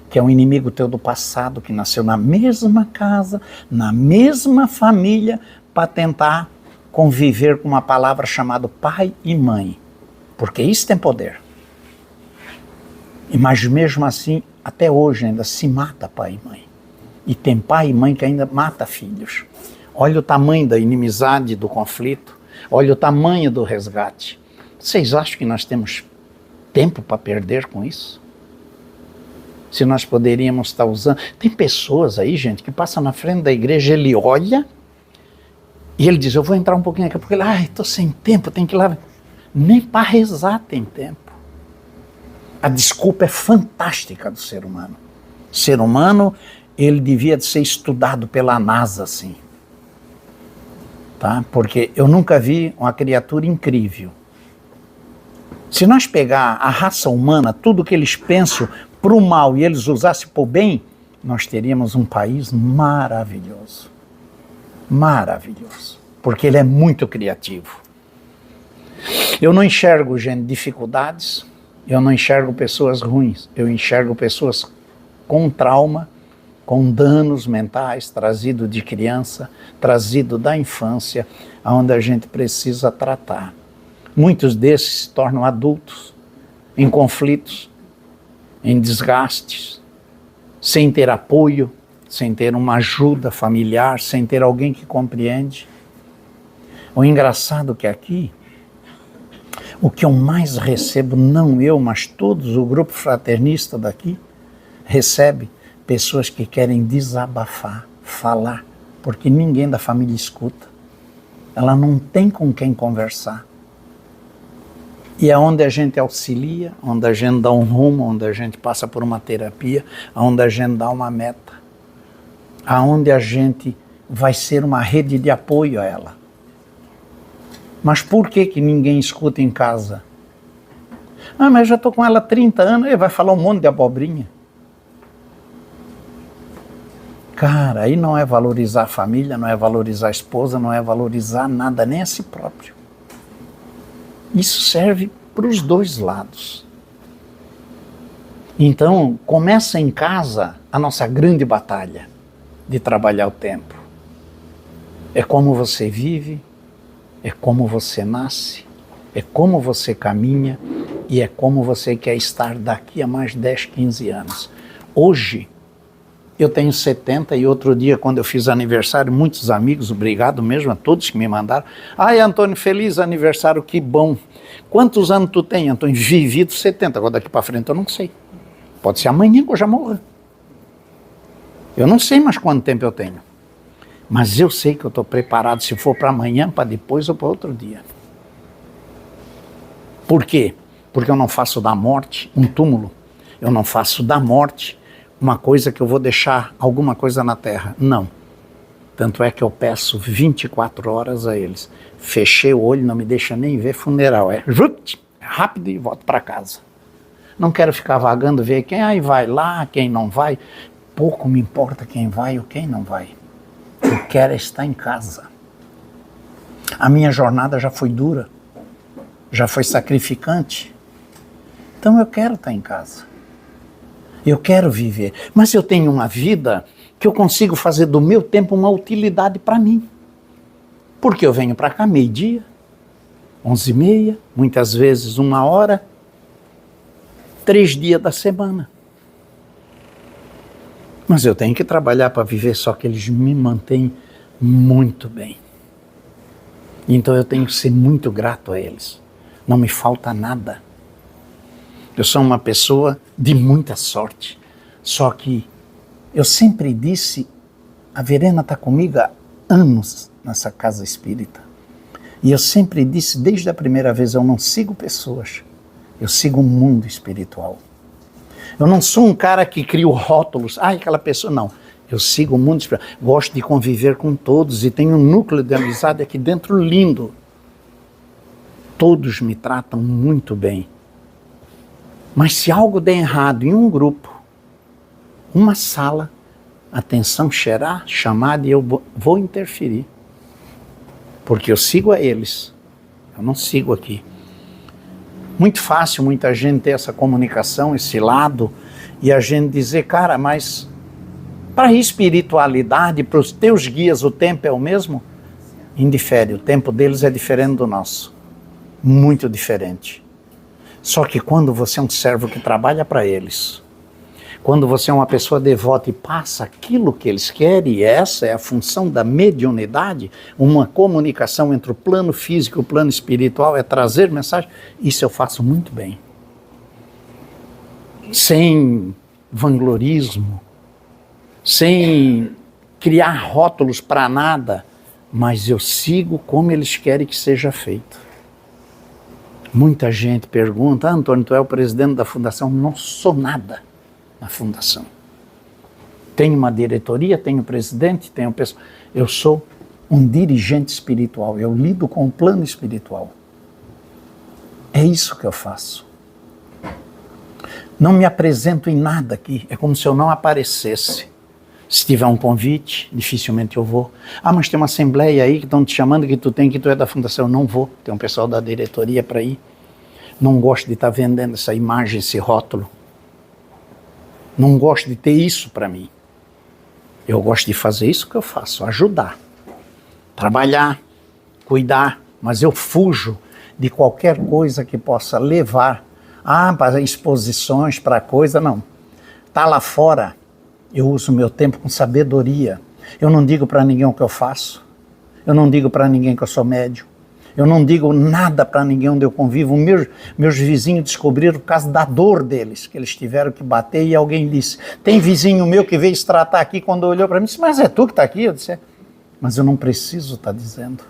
que é um inimigo teu do passado, que nasceu na mesma casa, na mesma família, para tentar conviver com uma palavra chamada pai e mãe. Porque isso tem poder. Mas mesmo assim, até hoje ainda se mata pai e mãe. E tem pai e mãe que ainda mata filhos. Olha o tamanho da inimizade, do conflito. Olha o tamanho do resgate. Vocês acham que nós temos tempo para perder com isso? Se nós poderíamos estar usando... Tem pessoas aí, gente, que passam na frente da igreja, ele olha e ele diz, eu vou entrar um pouquinho aqui, porque ele, estou sem tempo, tem que ir lá. Nem para rezar tem tempo. A desculpa é fantástica do ser humano. O ser humano, ele devia ser estudado pela NASA, assim. Tá? Porque eu nunca vi uma criatura incrível. Se nós pegar a raça humana, tudo que eles pensam para o mal e eles usassem para o bem, nós teríamos um país maravilhoso. Maravilhoso. Porque ele é muito criativo. Eu não enxergo, gente, dificuldades, eu não enxergo pessoas ruins, eu enxergo pessoas com trauma, com danos mentais, trazido de criança, trazido da infância, onde a gente precisa tratar. Muitos desses se tornam adultos, em conflitos, em desgastes, sem ter apoio, sem ter uma ajuda familiar, sem ter alguém que compreende. O engraçado que aqui, o que eu mais recebo, não eu, mas todos, o grupo fraternista daqui, recebe pessoas que querem desabafar, falar, porque ninguém da família escuta. Ela não tem com quem conversar. E é onde a gente auxilia, onde a gente dá um rumo, onde a gente passa por uma terapia, onde a gente dá uma meta, aonde a gente vai ser uma rede de apoio a ela. Mas por que ninguém escuta em casa? Mas eu já estou com ela há 30 anos, ele vai falar um monte de abobrinha. Cara, aí não é valorizar a família, não é valorizar a esposa, não é valorizar nada, nem a si próprio. Isso serve para os dois lados. Então, começa em casa a nossa grande batalha de trabalhar o tempo. É como você vive, é como você nasce, é como você caminha e é como você quer estar daqui a mais 10, 15 anos. Hoje, eu tenho 70 e outro dia, quando eu fiz aniversário, muitos amigos, obrigado mesmo a todos que me mandaram. Ai, Antônio, feliz aniversário, que bom. Quantos anos tu tem, Antônio? Vivido 70, agora daqui para frente eu não sei. Pode ser amanhã que eu já morra. Eu não sei mais quanto tempo eu tenho. Mas eu sei que eu estou preparado, se for para amanhã, para depois ou para outro dia. Por quê? Porque eu não faço da morte um túmulo. Eu não faço da morte uma coisa que eu vou deixar alguma coisa na terra. Não. Tanto é que eu peço 24 horas a eles. Fechei o olho, não me deixa nem ver funeral. É rápido e volto para casa. Não quero ficar vagando, ver quem aí vai lá, quem não vai. Pouco me importa quem vai ou quem não vai. Eu quero estar em casa. A minha jornada já foi dura, já foi sacrificante. Então eu quero estar em casa. Eu quero viver. Mas eu tenho uma vida que eu consigo fazer do meu tempo uma utilidade para mim. Porque eu venho para cá meio-dia, 11h30, muitas vezes 1 hora, 3 dias da semana. Mas eu tenho que trabalhar para viver, só que eles me mantêm muito bem. Então eu tenho que ser muito grato a eles. Não me falta nada. Eu sou uma pessoa de muita sorte. Só que eu sempre disse, a Verena está comigo há anos nessa casa espírita. E eu sempre disse, desde a primeira vez, eu não sigo pessoas. Eu sigo o mundo espiritual. Eu não sou um cara que cria rótulos. Aquela pessoa, não. Eu sigo o mundo espiritual. Gosto de conviver com todos e tenho um núcleo de amizade aqui dentro lindo. Todos me tratam muito bem. Mas se algo der errado em um grupo, uma sala, atenção será chamada e eu vou interferir. Porque eu sigo a eles. Eu não sigo aqui. Muito fácil muita gente ter essa comunicação, esse lado, e a gente dizer, cara, mas para a espiritualidade, para os teus guias, o tempo é o mesmo? Indifere, o tempo deles é diferente do nosso. Muito diferente. Só que quando você é um servo que trabalha para eles, quando você é uma pessoa devota e passa aquilo que eles querem, e essa é a função da mediunidade, uma comunicação entre o plano físico e o plano espiritual, é trazer mensagem, isso eu faço muito bem. Sem vanglorismo, sem criar rótulos para nada, mas eu sigo como eles querem que seja feito. Muita gente pergunta, Antônio, tu é o presidente da fundação? Não sou nada na fundação. Tenho uma diretoria, tenho presidente, tenho pessoa. Eu sou um dirigente espiritual, eu lido com o plano espiritual. É isso que eu faço. Não me apresento em nada aqui, é como se eu não aparecesse. Se tiver um convite, dificilmente eu vou. Mas tem uma assembleia aí que estão te chamando, que tu é da fundação. Eu não vou, tem um pessoal da diretoria para ir. Não gosto de estar vendendo essa imagem, esse rótulo. Não gosto de ter isso para mim. Eu gosto de fazer isso que eu faço, ajudar, trabalhar, cuidar, mas eu fujo de qualquer coisa que possa levar para exposições, para coisa, não. Tá lá fora, eu uso meu tempo com sabedoria. Eu não digo para ninguém o que eu faço, eu não digo para ninguém que eu sou médium, eu não digo nada para ninguém onde eu convivo. Meus vizinhos descobriram por causa da dor deles, que eles tiveram que bater, e alguém disse, tem vizinho meu que veio se tratar aqui, quando olhou para mim, disse, mas é tu que está aqui? Eu disse, mas eu não preciso estar dizendo.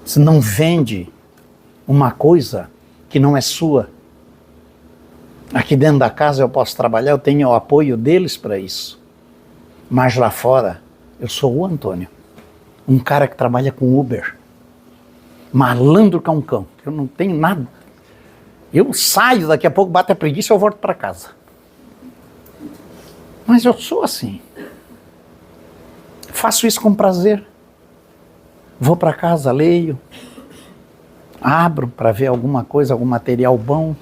Você não vende uma coisa que não é sua. Aqui dentro da casa eu posso trabalhar, eu tenho o apoio deles para isso. Mas lá fora, eu sou o Antônio, um cara que trabalha com Uber. Malandro que é um cão, eu não tenho nada. Eu saio, daqui a pouco bate a preguiça e eu volto para casa. Mas eu sou assim. Faço isso com prazer. Vou para casa, leio, abro para ver alguma coisa, algum material bom.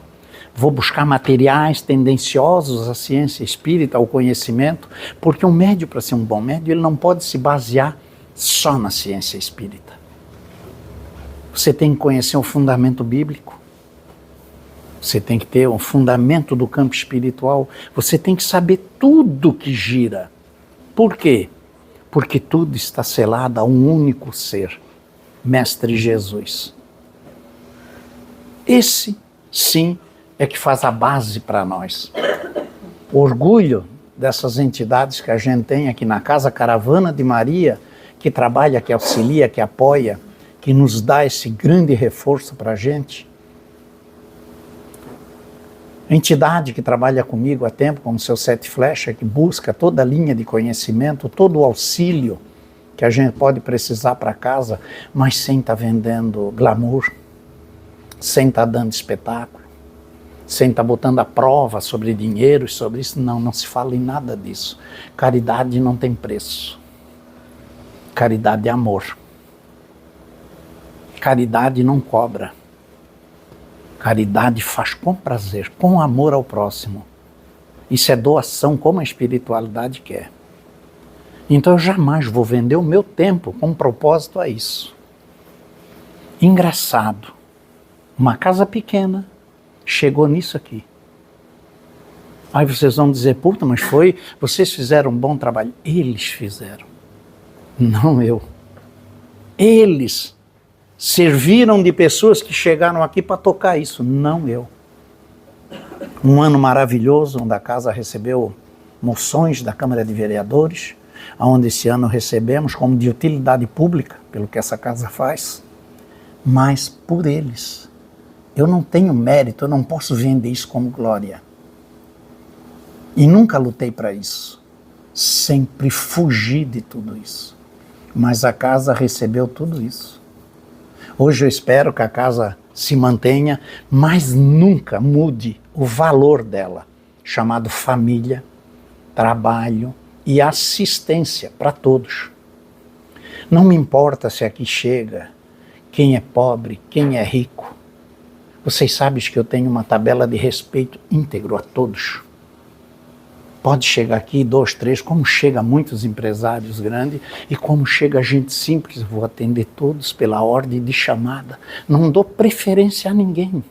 Vou buscar materiais tendenciosos à ciência espírita, ao conhecimento, porque um médium, para ser um bom médium, ele não pode se basear só na ciência espírita. Você tem que conhecer o fundamento bíblico. Você tem que ter o fundamento do campo espiritual. Você tem que saber tudo que gira. Por quê? Porque tudo está selado a um único ser, Mestre Jesus. Esse, sim, é que faz a base para nós. O orgulho dessas entidades que a gente tem aqui na casa, Caravana de Maria, que trabalha, que auxilia, que apoia, que nos dá esse grande reforço para a gente. A entidade que trabalha comigo há tempo, como o seu Sete Flecha, que busca toda a linha de conhecimento, todo o auxílio que a gente pode precisar para casa, mas sem estar vendendo glamour, sem estar dando espetáculo, sem estar botando a prova sobre dinheiro e sobre isso. Não se fala em nada disso. Caridade não tem preço. Caridade é amor. Caridade não cobra. Caridade faz com prazer, com amor ao próximo. Isso é doação, como a espiritualidade quer. Então eu jamais vou vender o meu tempo com propósito a isso. Engraçado, uma casa pequena chegou nisso aqui. Aí vocês vão dizer, puta, mas vocês fizeram um bom trabalho. Eles fizeram, não eu. Eles serviram de pessoas que chegaram aqui para tocar isso, não eu. Um ano maravilhoso, onde a casa recebeu moções da Câmara de Vereadores, onde esse ano recebemos como de utilidade pública, pelo que essa casa faz, mas por eles. Eu não tenho mérito, eu não posso vender isso como glória. E nunca lutei para isso. Sempre fugi de tudo isso. Mas a casa recebeu tudo isso. Hoje eu espero que a casa se mantenha, mas nunca mude o valor dela, chamado família, trabalho e assistência para todos. Não me importa se aqui chega quem é pobre, quem é rico. Vocês sabem que eu tenho uma tabela de respeito íntegro a todos. Pode chegar aqui 2, 3, como chega muitos empresários grandes e como chega gente simples, eu vou atender todos pela ordem de chamada. Não dou preferência a ninguém.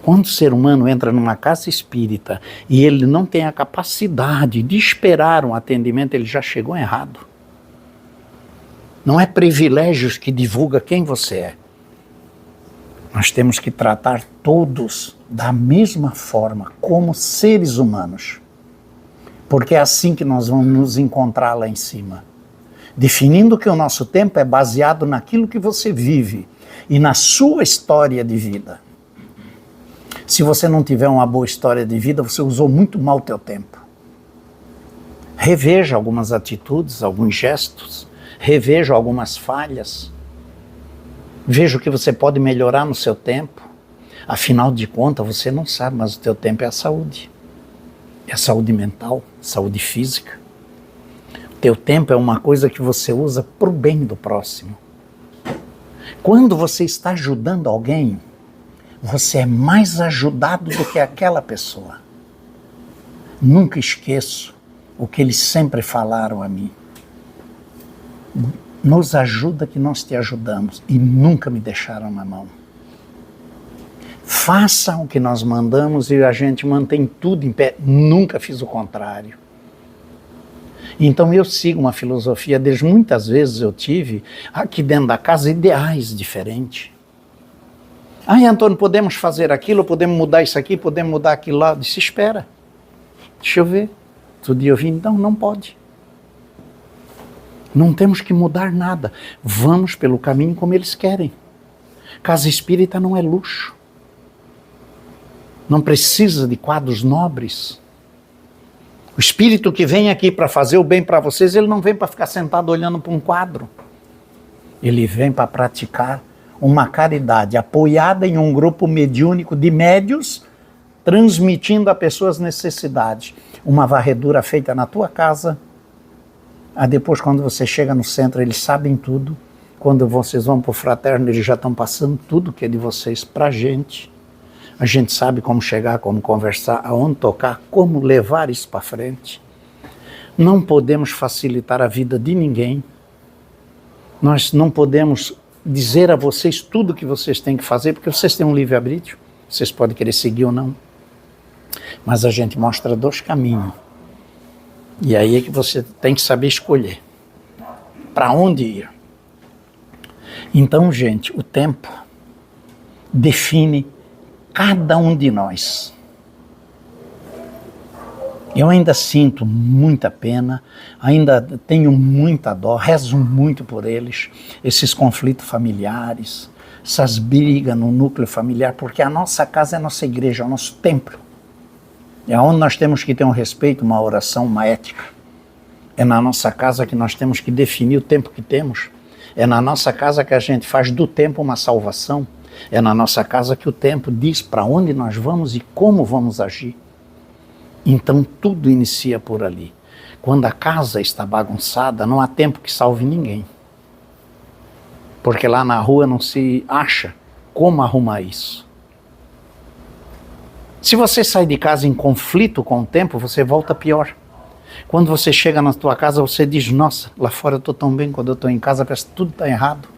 Quando o ser humano entra numa casa espírita e ele não tem a capacidade de esperar um atendimento, ele já chegou errado. Não é privilégios que divulga quem você é. Nós temos que tratar todos da mesma forma, como seres humanos. Porque é assim que nós vamos nos encontrar lá em cima. Definindo que o nosso tempo é baseado naquilo que você vive e na sua história de vida. Se você não tiver uma boa história de vida, você usou muito mal o teu tempo. Reveja algumas atitudes, alguns gestos, reveja algumas falhas. Veja o que você pode melhorar no seu tempo. Afinal de contas, você não sabe, mas o teu tempo é a saúde. É a saúde mental, saúde física. O teu tempo é uma coisa que você usa para o bem do próximo. Quando você está ajudando alguém, você é mais ajudado do que aquela pessoa. Nunca esqueço o que eles sempre falaram a mim. Nos ajuda que nós te ajudamos, e nunca me deixaram na mão. Façam o que nós mandamos e a gente mantém tudo em pé. Nunca fiz o contrário. Então eu sigo uma filosofia, desde muitas vezes eu tive aqui dentro da casa ideais diferentes. Ai, Antônio, podemos fazer aquilo, podemos mudar isso aqui, podemos mudar aquilo lá. Eu disse, espera, deixa eu ver. Outro dia eu vi, não pode. Não temos que mudar nada. Vamos pelo caminho como eles querem. Casa espírita não é luxo. Não precisa de quadros nobres. O espírito que vem aqui para fazer o bem para vocês, ele não vem para ficar sentado olhando para um quadro. Ele vem para praticar uma caridade apoiada em um grupo mediúnico de médios, transmitindo a pessoas necessidades. Uma varredura feita na tua casa. Depois, quando você chega no centro, eles sabem tudo. Quando vocês vão para o fraterno, eles já estão passando tudo que é de vocês para a gente. A gente sabe como chegar, como conversar, aonde tocar, como levar isso para frente. Não podemos facilitar a vida de ninguém. Nós não podemos dizer a vocês tudo o que vocês têm que fazer, porque vocês têm um livre-arbítrio. Vocês podem querer seguir ou não. Mas a gente mostra 2 caminhos. E aí é que você tem que saber escolher para onde ir. Então, gente, o tempo define cada um de nós. Eu ainda sinto muita pena, ainda tenho muita dó, rezo muito por eles, esses conflitos familiares, essas brigas no núcleo familiar, porque a nossa casa é a nossa igreja, é o nosso templo. É onde nós temos que ter um respeito, uma oração, uma ética. É na nossa casa que nós temos que definir o tempo que temos. É na nossa casa que a gente faz do tempo uma salvação. É na nossa casa que o tempo diz para onde nós vamos e como vamos agir. Então tudo inicia por ali. Quando a casa está bagunçada, não há tempo que salve ninguém. Porque lá na rua não se acha como arrumar isso. Se você sai de casa em conflito com o tempo, você volta pior. Quando você chega na tua casa, você diz, nossa, lá fora eu estou tão bem, quando eu estou em casa parece que tudo está errado.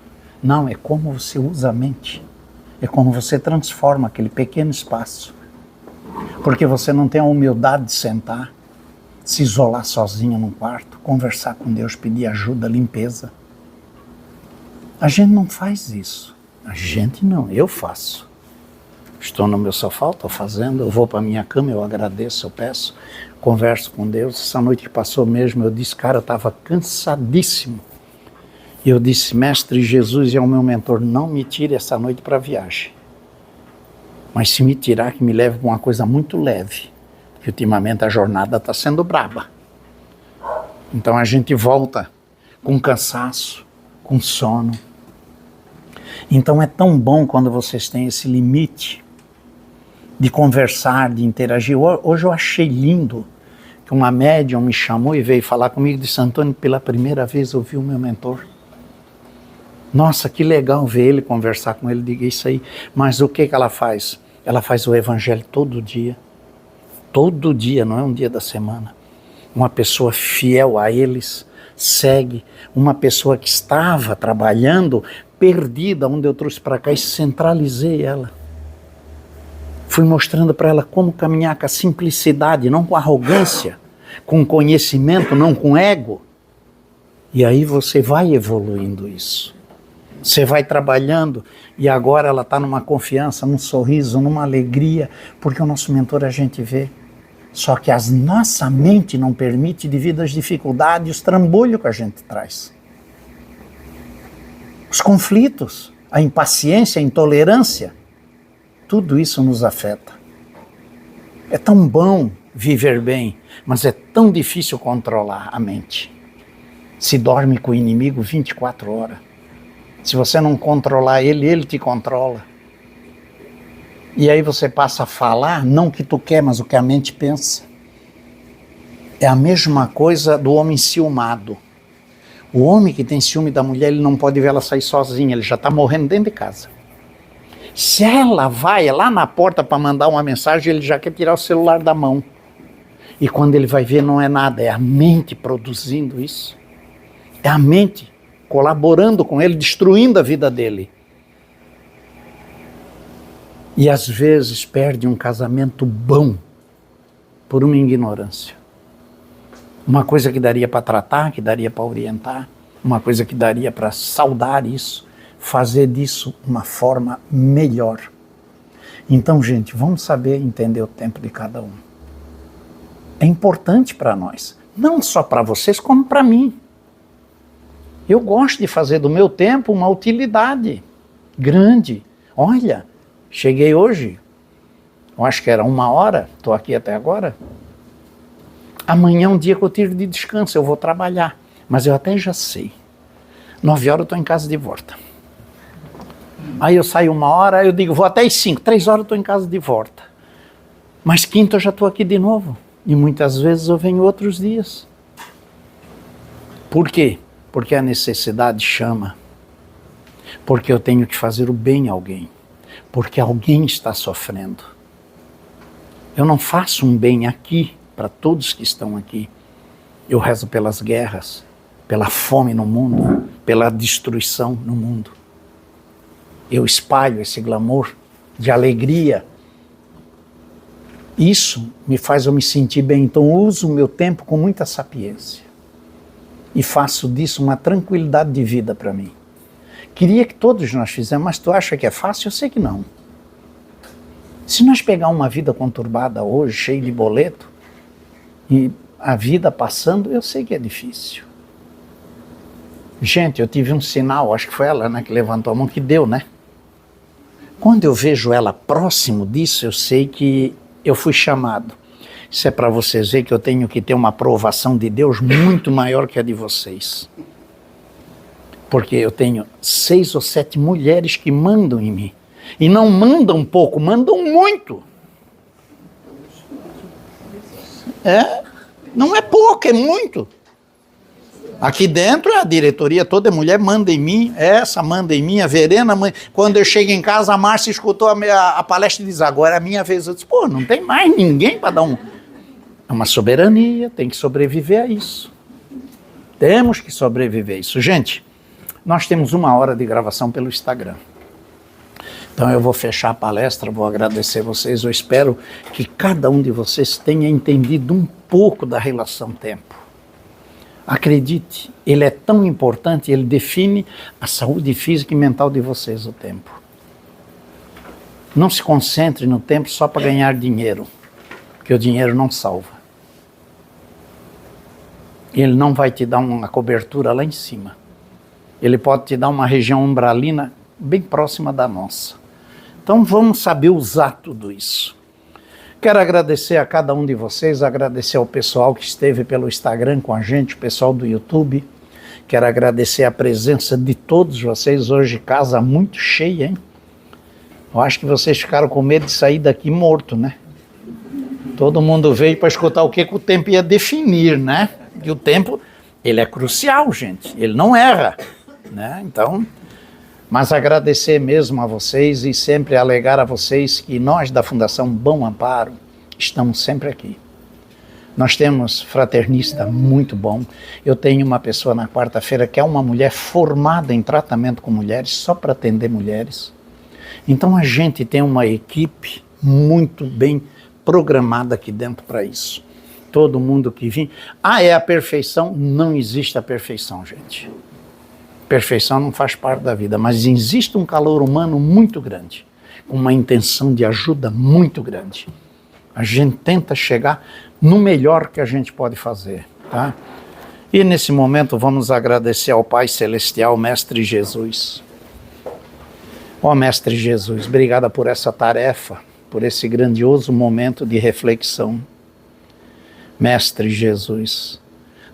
Não, é como você usa a mente. É como você transforma aquele pequeno espaço. Porque você não tem a humildade de sentar, se isolar sozinho num quarto, conversar com Deus, pedir ajuda, limpeza. A gente não faz isso. A gente não, eu faço. Estou no meu sofá, estou fazendo, eu vou para a minha cama, eu agradeço, eu peço, converso com Deus. Essa noite que passou mesmo, eu disse, cara, eu estava cansadíssimo. E eu disse, Mestre Jesus é o meu mentor, não me tire essa noite para a viagem. Mas se me tirar, que me leve para uma coisa muito leve. Porque ultimamente a jornada está sendo braba. Então a gente volta com cansaço, com sono. Então é tão bom quando vocês têm esse limite de conversar, de interagir. Hoje eu achei lindo que uma médium me chamou e veio falar comigo, disse, Antônio, pela primeira vez eu vi o meu mentor. Nossa, que legal ver ele, conversar com ele, diga isso aí. Mas o que ela faz? Ela faz o evangelho todo dia, não é um dia da semana. Uma pessoa fiel a eles, segue. Uma pessoa que estava trabalhando, perdida, onde eu trouxe para cá e centralizei ela. Fui mostrando para ela como caminhar com a simplicidade, não com arrogância, com conhecimento, não com ego. E aí você vai evoluindo isso. Você vai trabalhando e agora ela está numa confiança, num sorriso, numa alegria, porque o nosso mentor a gente vê. Só que a nossa mente não permite devido às dificuldades, os trambolhos que a gente traz. Os conflitos, a impaciência, a intolerância, tudo isso nos afeta. É tão bom viver bem, mas é tão difícil controlar a mente. Se dorme com o inimigo 24 horas. Se você não controlar ele, ele te controla. E aí você passa a falar, não o que tu quer, mas o que a mente pensa. É a mesma coisa do homem ciumado. O homem que tem ciúme da mulher, ele não pode ver ela sair sozinha, ele já está morrendo dentro de casa. Se ela vai lá na porta para mandar uma mensagem, ele já quer tirar o celular da mão. E quando ele vai ver, não é nada, é a mente produzindo isso. É a mente colaborando com ele, destruindo a vida dele. E às vezes perde um casamento bom por uma ignorância. Uma coisa que daria para tratar, que daria para orientar, uma coisa que daria para saudar isso, fazer disso uma forma melhor. Então, gente, vamos saber entender o tempo de cada um. É importante para nós, não só para vocês, como para mim. Eu gosto de fazer do meu tempo uma utilidade grande. Olha, cheguei hoje, eu acho que era 1h, estou aqui até agora. Amanhã é um dia que eu tiro de descanso, eu vou trabalhar. Mas eu até já sei. 9h eu estou em casa de volta. Aí eu saio 1h, eu digo, vou até às 5, 3h eu estou em casa de volta. Mas quinta eu já estou aqui de novo. E muitas vezes eu venho outros dias. Por quê? Porque a necessidade chama. Porque eu tenho que fazer o bem a alguém. Porque alguém está sofrendo. Eu não faço um bem aqui para todos que estão aqui. Eu rezo pelas guerras, pela fome no mundo, pela destruição no mundo. Eu espalho esse glamour de alegria. Isso me faz eu me sentir bem. Então eu uso o meu tempo com muita sapiência. E faço disso uma tranquilidade de vida para mim. Queria que todos nós fizéssemos, mas tu acha que é fácil? Eu sei que não. Se nós pegar uma vida conturbada hoje, cheia de boleto, e a vida passando, eu sei que é difícil. Gente, eu tive um sinal, acho que foi ela, né, que levantou a mão, que deu, né? Quando eu vejo ela próximo disso, eu sei que eu fui chamado. Isso é para vocês verem que eu tenho que ter uma aprovação de Deus muito maior que a de vocês. Porque eu tenho 6 ou 7 mulheres que mandam em mim. E não mandam pouco, mandam muito. Não é pouco, é muito. Aqui dentro a diretoria toda é mulher, manda em mim, essa manda em mim, a Verena manda. Quando eu chego em casa, a Márcia escutou a palestra e diz, agora é a minha vez. Eu disse, pô, não tem mais ninguém para dar um... É uma soberania, tem que sobreviver a isso. Temos que sobreviver a isso. Gente, nós temos 1 hora de gravação pelo Instagram. Então eu vou fechar a palestra, vou agradecer vocês, eu espero que cada um de vocês tenha entendido um pouco da relação tempo. Acredite, ele é tão importante, ele define a saúde física e mental de vocês, o tempo. Não se concentre no tempo só para ganhar dinheiro, porque o dinheiro não salva. Ele não vai te dar uma cobertura lá em cima. Ele pode te dar uma região umbralina bem próxima da nossa. Então vamos saber usar tudo isso. Quero agradecer a cada um de vocês, agradecer ao pessoal que esteve pelo Instagram com a gente, o pessoal do YouTube. Quero agradecer a presença de todos vocês. Hoje casa muito cheia, hein? Eu acho que vocês ficaram com medo de sair daqui morto, né? Todo mundo veio para escutar o que o tempo ia definir, né? E o tempo, ele é crucial, gente. Ele não erra, né? Então, mas agradecer mesmo a vocês e sempre alegar a vocês que nós da Fundação Bom Amparo estamos sempre aqui. Nós temos fraternista muito bom. Eu tenho uma pessoa na quarta-feira que é uma mulher formada em tratamento com mulheres, só para atender mulheres. Então a gente tem uma equipe muito bem programada aqui dentro para isso. Todo mundo que vem. É a perfeição? Não existe a perfeição, gente. Perfeição não faz parte da vida, mas existe um calor humano muito grande, com uma intenção de ajuda muito grande. A gente tenta chegar no melhor que a gente pode fazer, tá? E nesse momento vamos agradecer ao Pai Celestial, Mestre Jesus. Ó Mestre Jesus, obrigada por essa tarefa, por esse grandioso momento de reflexão. Mestre Jesus,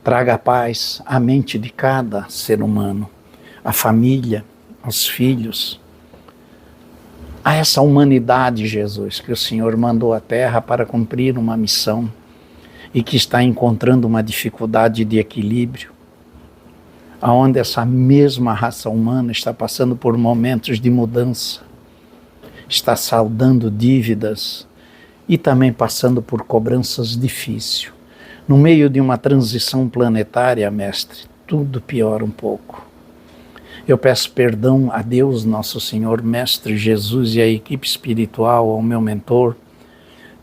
traga paz à mente de cada ser humano, à família, aos filhos, a essa humanidade, Jesus, que o Senhor mandou à Terra para cumprir uma missão e que está encontrando uma dificuldade de equilíbrio, aonde essa mesma raça humana está passando por momentos de mudança, está saldando dívidas e também passando por cobranças difíceis. No meio de uma transição planetária, Mestre, tudo piora um pouco. Eu peço perdão a Deus, nosso Senhor, Mestre Jesus e a equipe espiritual, ao meu mentor,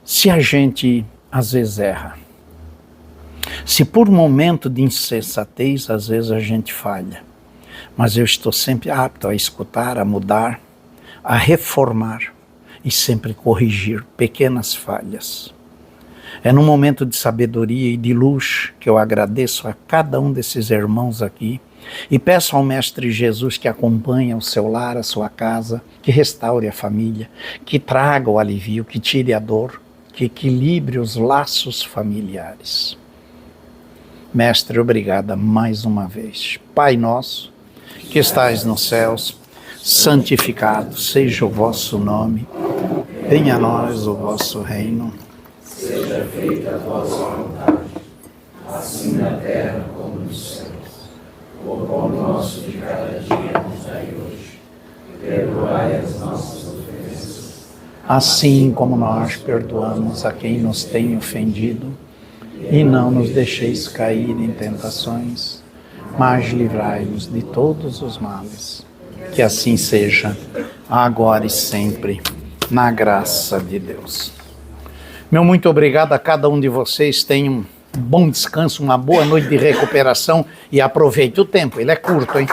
se a gente às vezes erra. Se por um momento de insensatez, às vezes a gente falha. Mas eu estou sempre apto a escutar, a mudar, a reformar e sempre corrigir pequenas falhas. É num momento de sabedoria e de luz que eu agradeço a cada um desses irmãos aqui e peço ao Mestre Jesus que acompanhe o seu lar, a sua casa, que restaure a família, que traga o alívio, que tire a dor, que equilibre os laços familiares. Mestre, obrigada mais uma vez. Pai nosso, que estais nos céus, santificado seja o vosso nome, venha a nós o vosso reino. Seja feita a vossa vontade, assim na terra como nos céus. O pão nosso de cada dia nos dai hoje. Perdoai as nossas ofensas, assim como nós perdoamos a quem nos tem ofendido, e não nos deixeis cair em tentações, mas livrai-nos de todos os males. Que assim seja, agora e sempre, na graça de Deus. Meu muito obrigado a cada um de vocês. Tenham um bom descanso, uma boa noite de recuperação e aproveite o tempo. Ele é curto, hein?